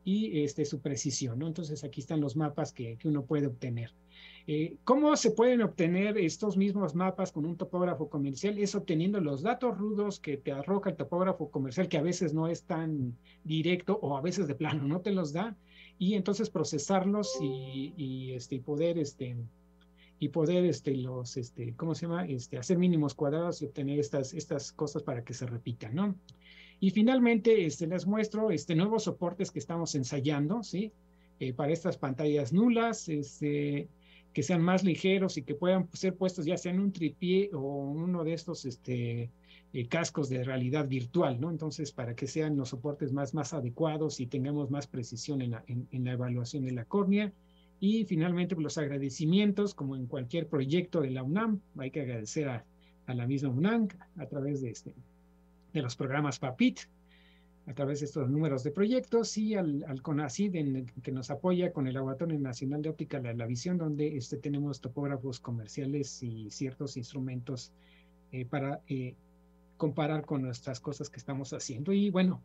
y su precisión, ¿no? Entonces aquí están los mapas que uno puede obtener. ¿Cómo se pueden obtener estos mismos mapas con un topógrafo comercial? Es obteniendo los datos rudos que te arroja el topógrafo comercial, que a veces no es tan directo, o a veces de plano no te los da, y entonces procesarlos y poder y poder ¿cómo se llama? Hacer mínimos cuadrados y obtener estas cosas para que se repitan, ¿no? Y finalmente les muestro nuevos soportes que estamos ensayando, ¿sí? Para estas pantallas nulas, que sean más ligeros y que puedan ser puestos ya sea en un tripié o uno de estos cascos de realidad virtual, ¿no? Entonces, para que sean los soportes más adecuados y tengamos más precisión en la evaluación de la córnea. Y finalmente, los agradecimientos, como en cualquier proyecto de la UNAM, hay que agradecer a la misma UNAM a través de los programas PAPIT, a través de estos números de proyectos, y al CONACYT, que nos apoya con el Laboratorio Nacional de Óptica la Visión, donde tenemos topógrafos comerciales y ciertos instrumentos para comparar con nuestras cosas que estamos haciendo. Y bueno,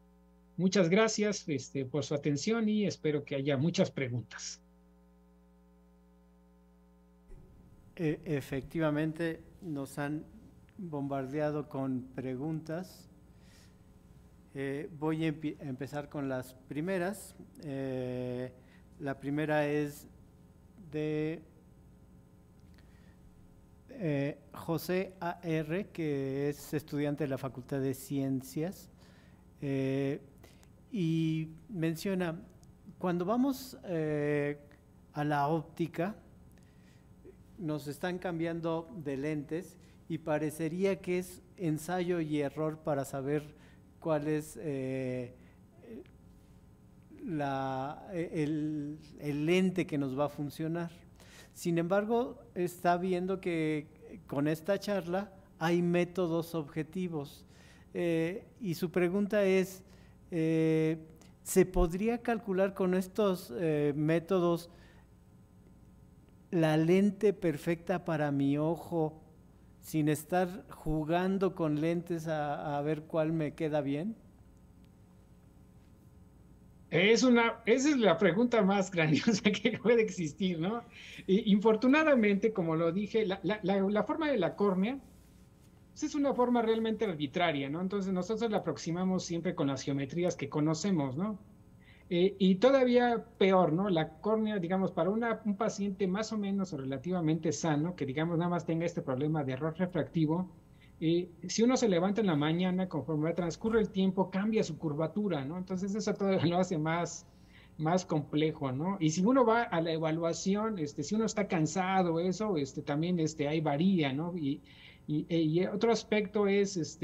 muchas gracias por su atención y espero que haya muchas preguntas. Efectivamente, nos han bombardeado con preguntas. Voy a empezar con las primeras. La primera es de José A.R., que es estudiante de la Facultad de Ciencias, y menciona, cuando vamos a la óptica, nos están cambiando de lentes y parecería que es ensayo y error para saber cuál es el lente que nos va a funcionar. Sin embargo, está viendo que con esta charla hay métodos objetivos. Y su pregunta es, ¿se podría calcular con estos métodos la lente perfecta para mi ojo sin estar jugando con lentes a ver cuál me queda bien? Esa es la pregunta más grandiosa que puede existir, ¿no? Infortunadamente, como lo dije, la forma de la córnea pues es una forma realmente arbitraria, ¿no? Entonces nosotros la aproximamos siempre con las geometrías que conocemos, ¿no? Y todavía peor, ¿no? La córnea, digamos, para un paciente más o menos o relativamente sano, que digamos nada más tenga este problema de error refractivo, si uno se levanta en la mañana, conforme transcurre el tiempo, cambia su curvatura, ¿no? Entonces eso todavía lo hace más complejo, ¿no? Y si uno va a la evaluación, si uno está cansado, eso, también, ahí varía, ¿no? Y otro aspecto es,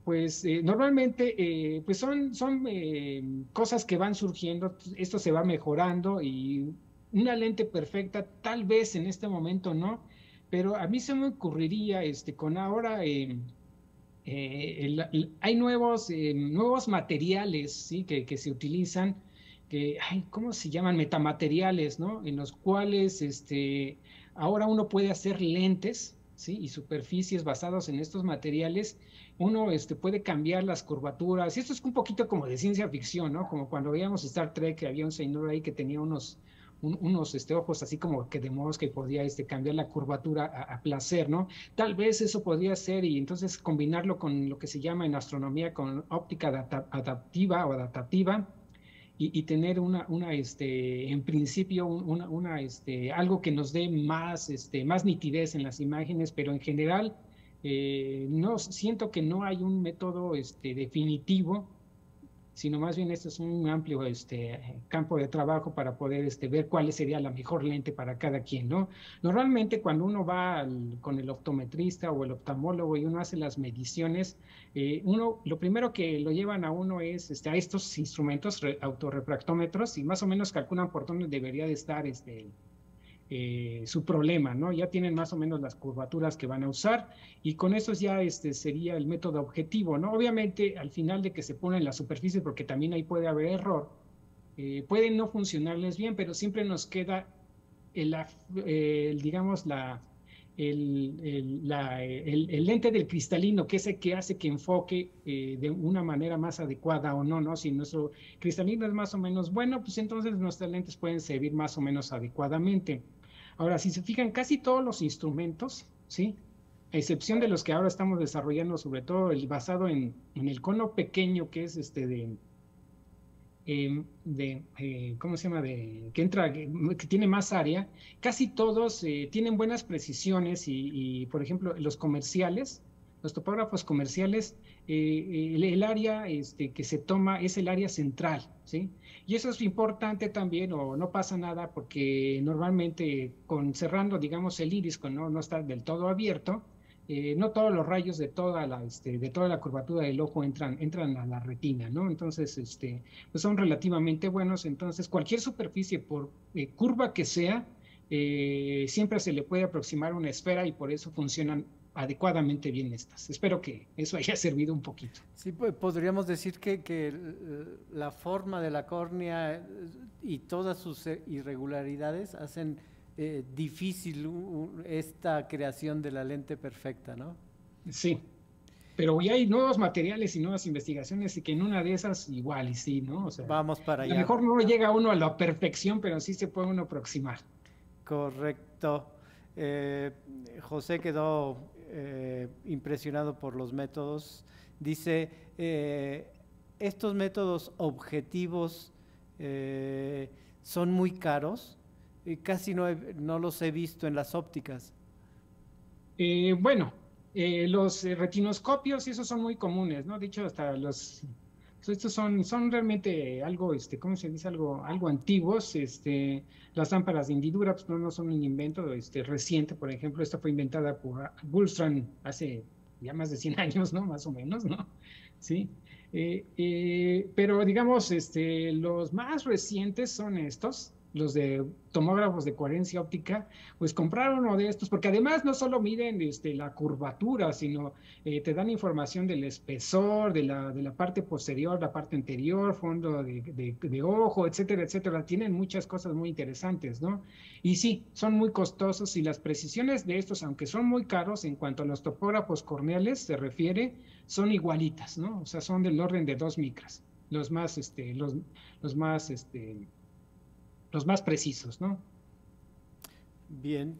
pues normalmente pues son cosas que van surgiendo, esto se va mejorando y una lente perfecta tal vez en este momento no, pero a mí se me ocurriría con ahora hay nuevos materiales, ¿sí? que se utilizan, ¿cómo se llaman? Metamateriales, ¿no? En los cuales ahora uno puede hacer lentes, ¿sí? Y superficies basados en estos materiales. Uno puede cambiar las curvaturas, y esto es un poquito como de ciencia ficción, ¿no? Como cuando veíamos Star Trek, que había un señor ahí que tenía unos ojos así como que de mosca y podía cambiar la curvatura a placer, ¿no? Tal vez eso podría ser, y entonces combinarlo con lo que se llama en astronomía con óptica adaptiva o adaptativa, y tener en principio algo que nos dé más nitidez en las imágenes, pero en general no siento que no hay un método definitivo, sino más bien este es un amplio campo de trabajo para poder ver cuál sería la mejor lente para cada quien, ¿no? Normalmente cuando uno va con el optometrista o el oftalmólogo y uno hace las mediciones, lo primero que lo llevan a uno es a estos instrumentos autorrefractómetros, y más o menos calculan por dónde debería de estar su problema, ¿no? Ya tienen más o menos las curvaturas que van a usar, y con eso ya sería el método objetivo, ¿no? Obviamente al final de que se pone en la superficie, porque también ahí puede haber error, pueden no funcionarles bien, pero siempre nos queda digamos el lente del cristalino, que es el que hace que enfoque de una manera más adecuada o no, ¿no? Si nuestro cristalino es más o menos bueno, pues entonces nuestras lentes pueden servir más o menos adecuadamente. Ahora, si se fijan, casi todos los instrumentos, ¿sí? A excepción de los que ahora estamos desarrollando, sobre todo el basado en el cono pequeño, que es ¿cómo se llama? Que tiene más área, casi todos tienen buenas precisiones por ejemplo, los comerciales, los topógrafos comerciales, el área que se toma es el área central, ¿sí? Y eso es importante también, o no pasa nada, porque normalmente cerrando, digamos, el iris, cuando no está del todo abierto, no todos los rayos de toda la curvatura del ojo entran a la retina, ¿no? Entonces, pues son relativamente buenos. Entonces, cualquier superficie, por curva que sea, siempre se le puede aproximar una esfera y por eso funcionan adecuadamente bien estas. Espero que eso haya servido un poquito. Sí, podríamos decir que la forma de la córnea y todas sus irregularidades hacen difícil esta creación de la lente perfecta, ¿no? Sí, pero ya hay nuevos materiales y nuevas investigaciones y que en una de esas igual y sí, ¿no? O sea, vamos para allá. A lo mejor no llega uno a la perfección, pero sí se puede uno aproximar. Correcto. José quedó impresionado por los métodos. Dice, estos métodos objetivos son muy caros. Casi no los he visto en las ópticas. Bueno, los retinoscopios, esos son muy comunes, ¿no? De hecho, hasta estos son realmente algo, ¿cómo se dice? Algo antiguos. Las lámparas de hendidura, pues no son un invento reciente. Por ejemplo, esta fue inventada por Gullstrand hace ya más de 100 años, ¿no? Más o menos, ¿no? Sí. Pero digamos, los más recientes son estos, los de tomógrafos de coherencia óptica. Pues comprar uno de estos, porque además no solo miden la curvatura, sino te dan información del espesor, de la parte posterior, la parte anterior, fondo de ojo, etcétera, etcétera. Tienen muchas cosas muy interesantes, ¿no? Y sí, son muy costosos, y las precisiones de estos, aunque son muy caros, en cuanto a los topógrafos corneales se refiere, son igualitas, ¿no? O sea, son del orden de 2 micras, los más precisos, ¿no? Bien,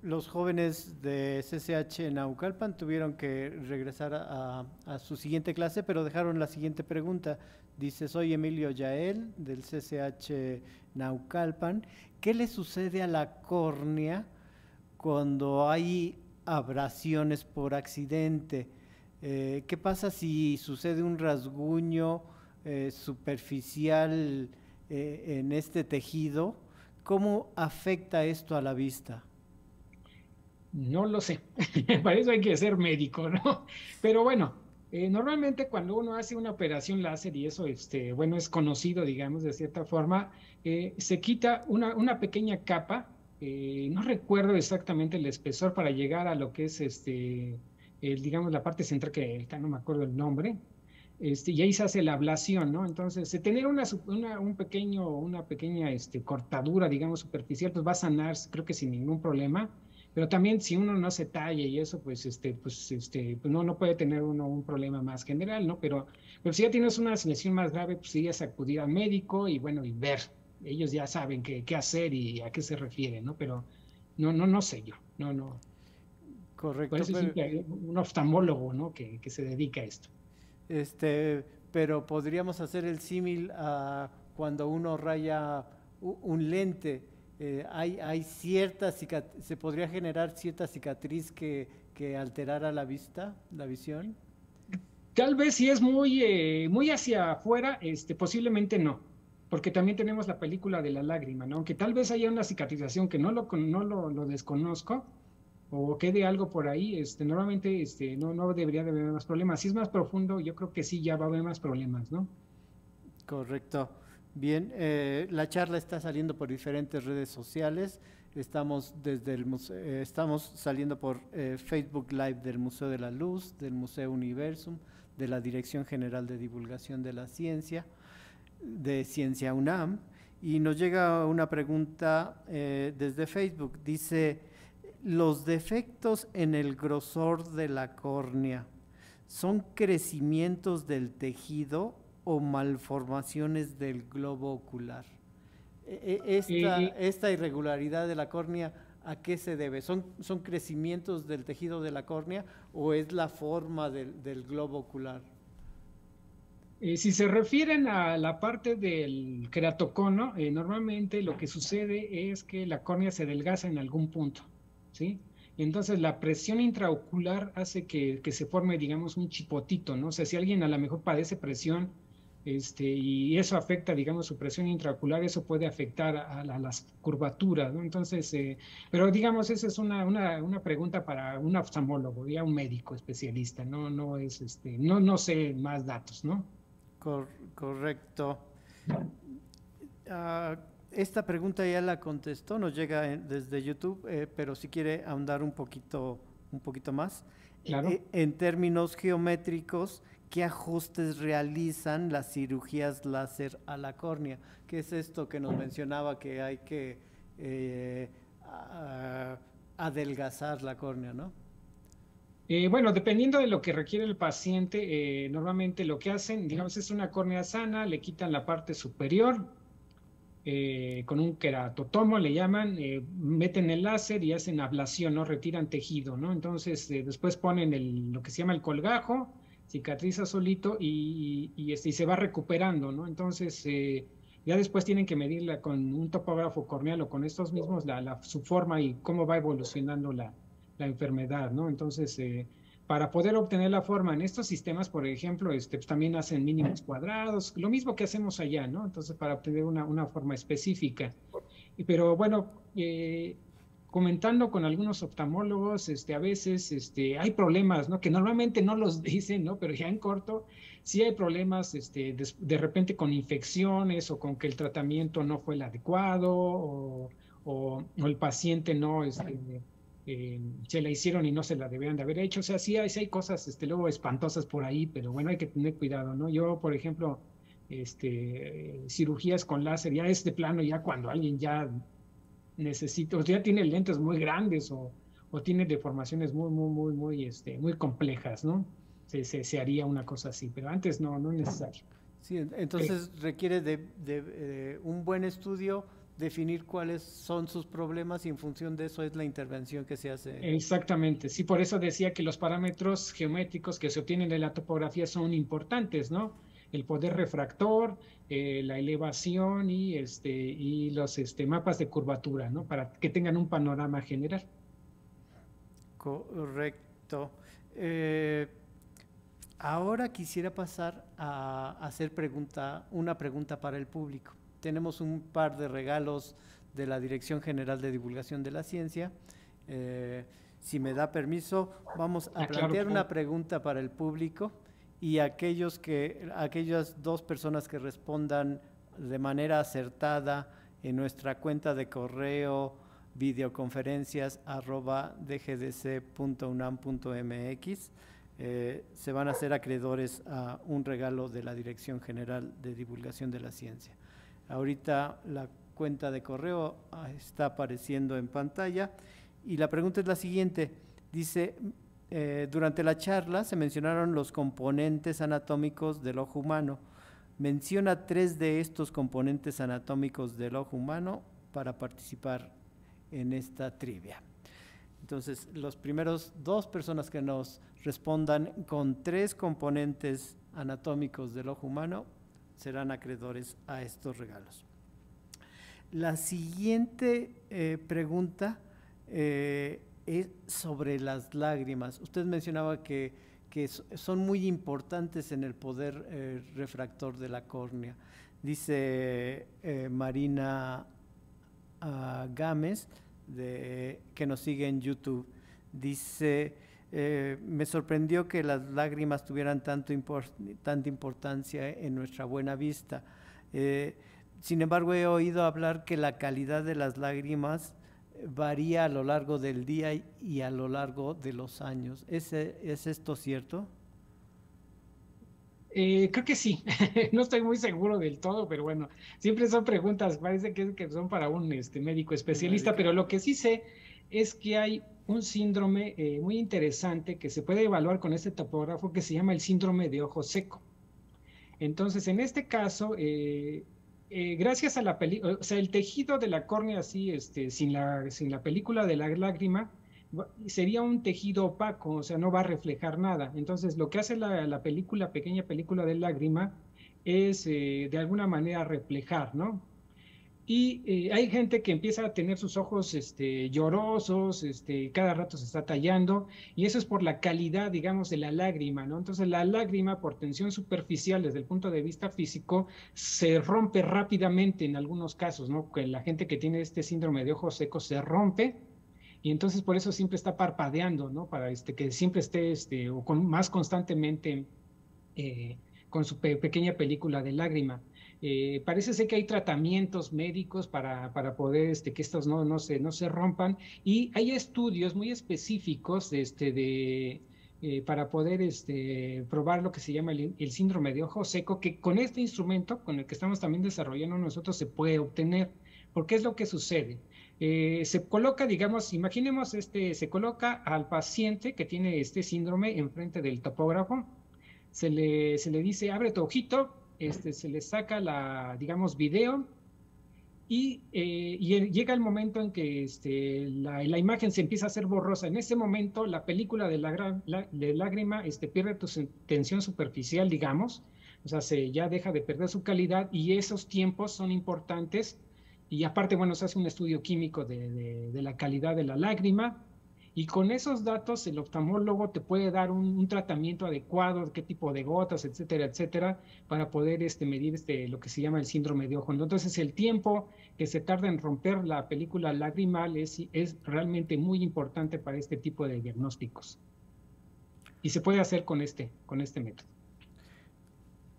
los jóvenes de CCH Naucalpan tuvieron que regresar a su siguiente clase, pero dejaron la siguiente pregunta. Dice, soy Emilio Yael del CCH Naucalpan. ¿Qué le sucede a la córnea cuando hay abrasiones por accidente? ¿Qué pasa si sucede un rasguño superficial en este tejido? ¿Cómo afecta esto a la vista? No lo sé, para eso hay que ser médico, ¿no? Pero bueno, normalmente cuando uno hace una operación láser, y eso, bueno, es conocido, digamos, de cierta forma, se quita una pequeña capa, no recuerdo exactamente el espesor para llegar a lo que es, digamos, la parte central, que no me acuerdo el nombre, y ahí se hace la ablación, ¿no? Entonces, tener una pequeña cortadura, digamos, superficial, pues va a sanar, creo que sin ningún problema. Pero también si uno no se talla y eso, pues, pues no puede tener uno un problema más general, ¿no? Pero si ya tienes una lesión más grave, pues sí, es acudir al médico y bueno, y ver. Ellos ya saben qué hacer y a qué se refiere, ¿no? Pero no sé yo, no. Correcto. Por eso siempre hay un oftalmólogo, ¿no? Que se dedica a esto. Pero podríamos hacer el símil a cuando uno raya un lente. Hay cierta se podría generar cierta cicatriz que alterara la vista, la visión. Tal vez si es muy hacia afuera, posiblemente no, porque también tenemos la película de la lágrima, ¿no? Aunque tal vez haya una cicatrización que no lo desconozco, o quede algo por ahí, normalmente no debería de haber más problemas. Si es más profundo, yo creo que sí ya va a haber más problemas, ¿no? Correcto. Bien, la charla está saliendo por diferentes redes sociales. Estamos estamos saliendo por Facebook Live del Museo de la Luz, del Museo Universum, de la Dirección General de Divulgación de la Ciencia, de Ciencia UNAM, y nos llega una pregunta desde Facebook. Dice, ¿los defectos en el grosor de la córnea son crecimientos del tejido o malformaciones del globo ocular? Esta irregularidad de la córnea, ¿a qué se debe? ¿Son crecimientos del tejido de la córnea o es la forma del globo ocular? Si se refieren a la parte del queratocono, normalmente lo que sucede es que la córnea se adelgaza en algún punto, ¿sí? Y entonces la presión intraocular hace que se forme, digamos, un chipotito, ¿no? O sea, si alguien a lo mejor padece presión, y eso afecta, digamos, su presión intraocular, eso puede afectar a las curvaturas, ¿no? Entonces, pero digamos, esa es una pregunta para un oftalmólogo, ya un médico especialista, no, no es, no sé más datos, ¿no? Correcto. Esta pregunta ya la contestó, nos llega desde YouTube, pero si quiere ahondar un poquito más. Claro. En términos geométricos, ¿qué ajustes realizan las cirugías láser a la córnea? ¿Qué es esto que nos mencionaba que hay que adelgazar la córnea, ¿no? Bueno, dependiendo de lo que requiere el paciente, normalmente lo que hacen, digamos, es una córnea sana, le quitan la parte superior, con un queratotomo le llaman, meten el láser y hacen ablación, ¿no? Retiran tejido, ¿no? Entonces, después ponen lo que se llama el colgajo, cicatriza solito y se va recuperando, ¿no? Entonces, ya después tienen que medirla con un topógrafo corneal o con estos mismos, su forma y cómo va evolucionando la enfermedad, ¿no? Entonces, para poder obtener la forma en estos sistemas, por ejemplo, pues también hacen mínimos cuadrados, lo mismo que hacemos allá, ¿no? Entonces, para obtener una forma específica. Pero bueno, comentando con algunos oftalmólogos, a veces hay problemas, ¿no? Que normalmente no los dicen, ¿no? Pero ya en corto, sí hay problemas, de repente con infecciones o con que el tratamiento no fue el adecuado o el paciente no, se la hicieron y no se la debían de haber hecho. O sea, sí hay cosas, luego espantosas por ahí, pero bueno, hay que tener cuidado, ¿no? Yo, por ejemplo, cirugías con láser, ya es de plano, ya cuando alguien ya necesita, o ya tiene lentes muy grandes o tiene deformaciones muy complejas, ¿no? Se haría una cosa así, pero antes no es necesario. Sí, entonces requiere de un buen estudio, definir cuáles son sus problemas y en función de eso es la intervención que se hace. Exactamente, sí, por eso decía que los parámetros geométricos que se obtienen de la topografía son importantes, ¿no? El poder refractor, la elevación y los mapas de curvatura, ¿no? Para que tengan un panorama general. Correcto. Ahora quisiera pasar a hacer una pregunta para el público. Tenemos un par de regalos de la Dirección General de Divulgación de la Ciencia. Si me da permiso, vamos a plantear una pregunta para el público y aquellas dos personas que respondan de manera acertada en nuestra cuenta de correo videoconferencias@dgdc.unam.mx se van a hacer acreedores a un regalo de la Dirección General de Divulgación de la Ciencia. Ahorita la cuenta de correo está apareciendo en pantalla y la pregunta es la siguiente. Dice, durante la charla se mencionaron los componentes anatómicos del ojo humano. Menciona 3 de estos componentes anatómicos del ojo humano para participar en esta trivia. Entonces, los primeros 2 personas que nos respondan con 3 componentes anatómicos del ojo humano serán acreedores a estos regalos. La siguiente pregunta es sobre las lágrimas. Usted mencionaba que son muy importantes en el poder refractor de la córnea. Dice Marina Gámez, que nos sigue en YouTube, dice, me sorprendió que las lágrimas tuvieran tanta importancia en nuestra buena vista. Sin embargo, he oído hablar que la calidad de las lágrimas varía a lo largo del día y a lo largo de los años. ¿Es esto cierto? Creo que sí, no estoy muy seguro del todo, pero bueno, siempre son preguntas, parece que son para un médico especialista, pero lo que sí sé es que hay un síndrome muy interesante que se puede evaluar con este topógrafo que se llama el síndrome de ojo seco. Entonces, en este caso, gracias a la película, o sea, el tejido de la córnea así, sin la película de la lágrima, sería un tejido opaco, o sea, no va a reflejar nada. Entonces, lo que hace la pequeña película de lágrima es de alguna manera reflejar, ¿no? Y hay gente que empieza a tener sus ojos llorosos, cada rato se está tallando, y eso es por la calidad, digamos, de la lágrima, ¿no? Entonces la lágrima, por tensión superficial desde el punto de vista físico, se rompe rápidamente en algunos casos, ¿no? Que la gente que tiene este síndrome de ojos secos se rompe, y entonces por eso siempre está parpadeando, ¿no? Para que siempre esté, o más constantemente con su pequeña película de lágrima. Parece ser que hay tratamientos médicos para poder que estos no se rompan, y hay estudios muy específicos para poder probar lo que se llama el síndrome de ojo seco, que con este instrumento con el que estamos también desarrollando nosotros se puede obtener. ¿Por qué es lo que sucede? Se coloca, digamos, imaginemos, se coloca al paciente que tiene este síndrome enfrente del topógrafo, se le dice, abre tu ojito, se le saca digamos, video, y llega el momento en que la imagen se empieza a hacer borrosa. En ese momento, la película de lágrima pierde su tensión superficial, digamos, o sea, ya deja de perder su calidad, y esos tiempos son importantes. Y aparte, bueno, se hace un estudio químico de la calidad de la lágrima, y con esos datos el oftalmólogo te puede dar un tratamiento adecuado, qué tipo de gotas, etcétera, etcétera, para poder medir lo que se llama el síndrome de ojo. Entonces el tiempo que se tarda en romper la película lagrimal es realmente muy importante para este tipo de diagnósticos. Y se puede hacer con este método.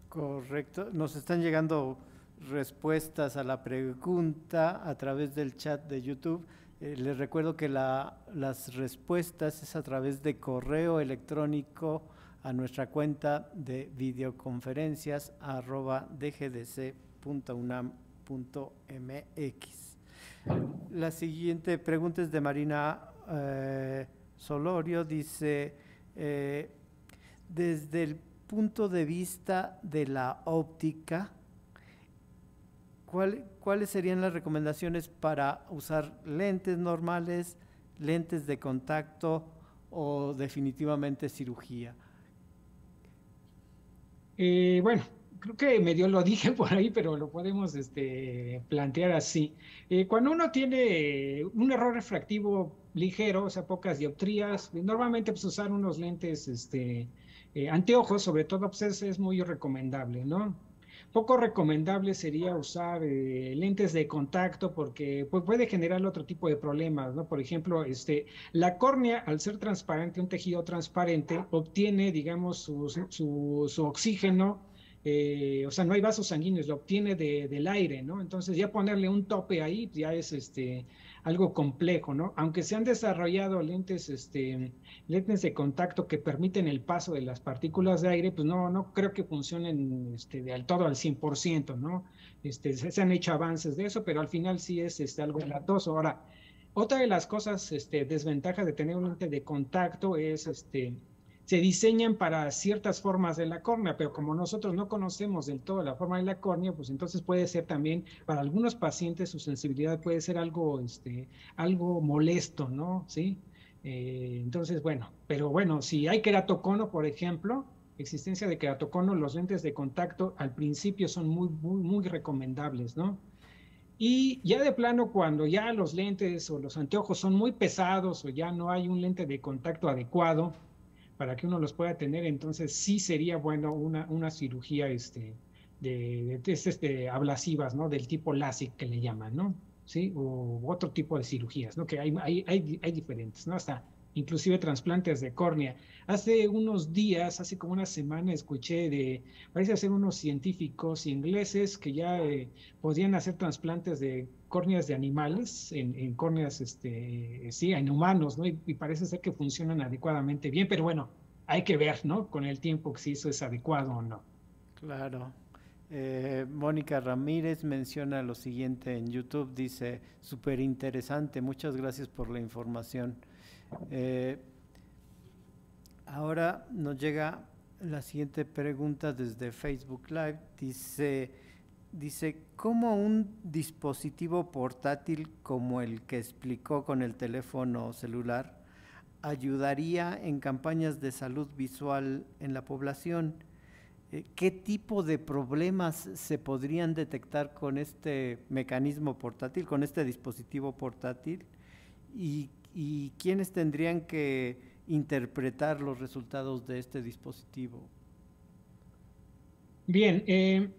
Correcto. Nos están llegando respuestas a la pregunta a través del chat de YouTube. Les recuerdo que las respuestas es a través de correo electrónico a nuestra cuenta de videoconferencias @dgdc.unam.mx. La siguiente pregunta es de Marina Solorio. Dice, desde el punto de vista de la óptica, ¿cuáles serían las recomendaciones para usar lentes normales, lentes de contacto o definitivamente cirugía? Bueno, creo que medio lo dije por ahí, pero lo podemos plantear así. Cuando uno tiene un error refractivo ligero, o sea, pocas dioptrías, normalmente pues usar unos lentes anteojos, sobre todo, pues es muy recomendable, ¿no? Poco recomendable sería usar lentes de contacto, porque pues, puede generar otro tipo de problemas, ¿no? Por ejemplo, la córnea, al ser transparente, un tejido transparente, obtiene, digamos, su oxígeno, o sea, no hay vasos sanguíneos, lo obtiene del aire, ¿no? Entonces ya ponerle un tope ahí ya es algo complejo, ¿no? Aunque se han desarrollado lentes de contacto que permiten el paso de las partículas de aire, pues no creo que funcionen del todo al 100%, ¿no? Se han hecho avances de eso, pero al final sí es algo latoso. Ahora, otra de las cosas, desventajas de tener un lente de contacto es, se diseñan para ciertas formas de la córnea, pero como nosotros no conocemos del todo la forma de la córnea, pues entonces puede ser también, para algunos pacientes su sensibilidad puede ser algo molesto, ¿no? ¿Sí? Entonces, bueno, pero bueno, si hay queratocono, por ejemplo, existencia de queratocono, los lentes de contacto al principio son muy, muy, muy recomendables, ¿no? Y ya de plano, cuando ya los lentes o los anteojos son muy pesados o ya no hay un lente de contacto adecuado para que uno los pueda tener, entonces sí sería bueno una cirugía ablasivas, ¿no? Del tipo LASIK que le llaman, ¿no? ¿Sí? O otro tipo de cirugías, ¿no? Que hay diferentes, ¿no? Hasta inclusive trasplantes de córnea. Hace unos días, hace como una semana, escuché parece ser unos científicos ingleses que ya podían hacer trasplantes de córneas de animales en córneas, sí, en humanos, ¿no? Y parece ser que funcionan adecuadamente bien, pero bueno, hay que ver, ¿no? Con el tiempo si eso es adecuado o no. Claro. Mónica Ramírez menciona lo siguiente en YouTube, dice, súper interesante, muchas gracias por la información. Ahora nos llega la siguiente pregunta desde Facebook Live, dice, ¿cómo un dispositivo portátil como el que explicó con el teléfono celular ayudaría en campañas de salud visual en la población? ¿Qué tipo de problemas se podrían detectar con este mecanismo portátil, con este dispositivo portátil? ¿Y quiénes tendrían que interpretar los resultados de este dispositivo? Bien,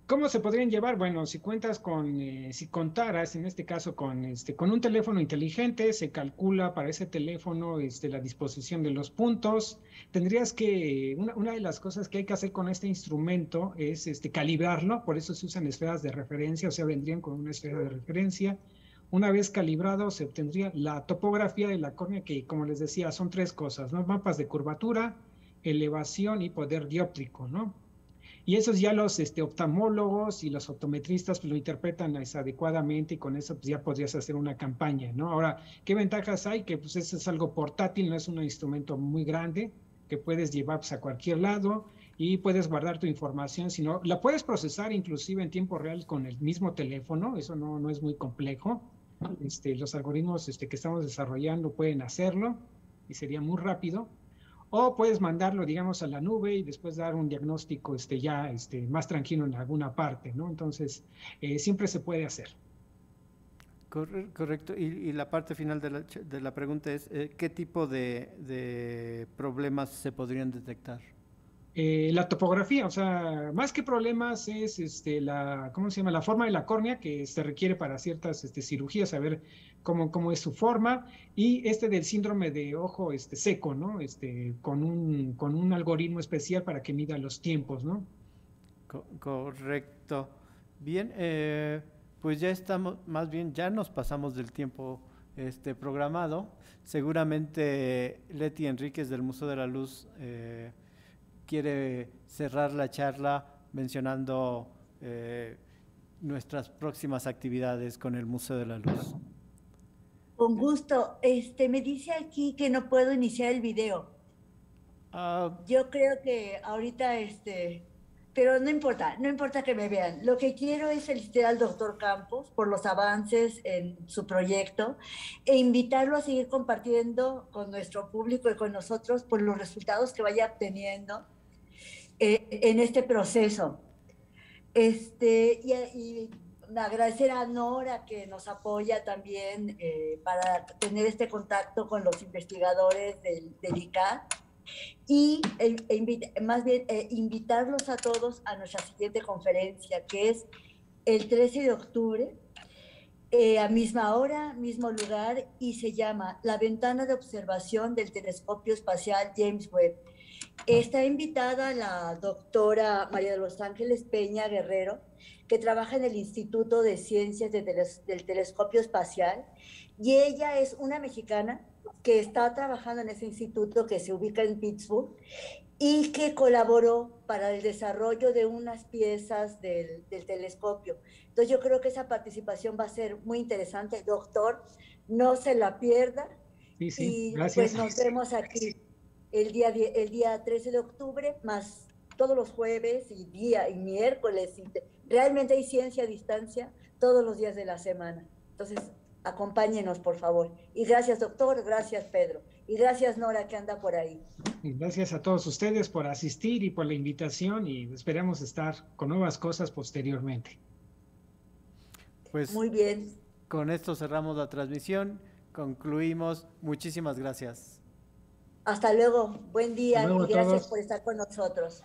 ¿cómo se podrían llevar? Bueno, si cuentas con, si contaras en este caso con un teléfono inteligente, se calcula para ese teléfono la disposición de los puntos. Tendrías que, una de las cosas que hay que hacer con este instrumento es calibrarlo, por eso se usan esferas de referencia, o sea, vendrían con una esfera de referencia. Una vez calibrado, se obtendría la topografía de la córnea, que como les decía, son tres cosas, ¿no? Mapas de curvatura, elevación y poder dióptrico, ¿no? Y esos ya los oftalmólogos y los optometristas pues, lo interpretan adecuadamente y con eso pues, ya podrías hacer una campaña, ¿no? Ahora, ¿qué ventajas hay? Que pues eso es algo portátil, no es un instrumento muy grande que puedes llevar pues, a cualquier lado y puedes guardar tu información, sino la puedes procesar inclusive en tiempo real con el mismo teléfono, eso no es muy complejo. Los algoritmos que estamos desarrollando pueden hacerlo y sería muy rápido. O puedes mandarlo, digamos, a la nube y después dar un diagnóstico ya más tranquilo en alguna parte, ¿no? Entonces, siempre se puede hacer. Correcto. Y la parte final de la pregunta es, ¿qué tipo de problemas se podrían detectar? La topografía, o sea, más que problemas es ¿cómo se llama? La forma de la córnea que se requiere para ciertas cirugías, saber cómo es su forma, y del síndrome de ojo seco, ¿no? Con un algoritmo especial para que mida los tiempos, ¿no? Correcto. Bien, pues ya estamos, más bien ya nos pasamos del tiempo programado. Seguramente Leti Enríquez del Museo de la Luz quiere cerrar la charla mencionando nuestras próximas actividades con el Museo de la Luz. Con gusto. Me dice aquí que no puedo iniciar el video. Yo creo que ahorita, pero no importa que me vean. Lo que quiero es felicitar al doctor Campos por los avances en su proyecto e invitarlo a seguir compartiendo con nuestro público y con nosotros por los resultados que vaya obteniendo en este proceso. Y agradecer a Nora que nos apoya también para tener este contacto con los investigadores del ICAT y invitarlos a todos a nuestra siguiente conferencia, que es el 13 de octubre, a misma hora, mismo lugar, y se llama La Ventana de Observación del Telescopio Espacial James Webb. Está invitada la doctora María de los Ángeles Peña Guerrero, que trabaja en el Instituto de Ciencias del Telescopio Espacial, y ella es una mexicana que está trabajando en ese instituto que se ubica en Pittsburgh y que colaboró para el desarrollo de unas piezas del telescopio. Entonces yo creo que esa participación va a ser muy interesante. Doctor, no se la pierda. Sí, y gracias. Pues nos vemos aquí el día 13 de octubre, más todos los jueves y miércoles. Realmente hay ciencia a distancia todos los días de la semana. Entonces, acompáñenos, por favor. Y gracias, doctor, gracias, Pedro. Y gracias, Nora, que anda por ahí. Y gracias a todos ustedes por asistir y por la invitación, y esperamos estar con nuevas cosas posteriormente. Pues muy bien. Con esto cerramos la transmisión, concluimos. Muchísimas gracias. Hasta luego, buen día y gracias por estar con nosotros.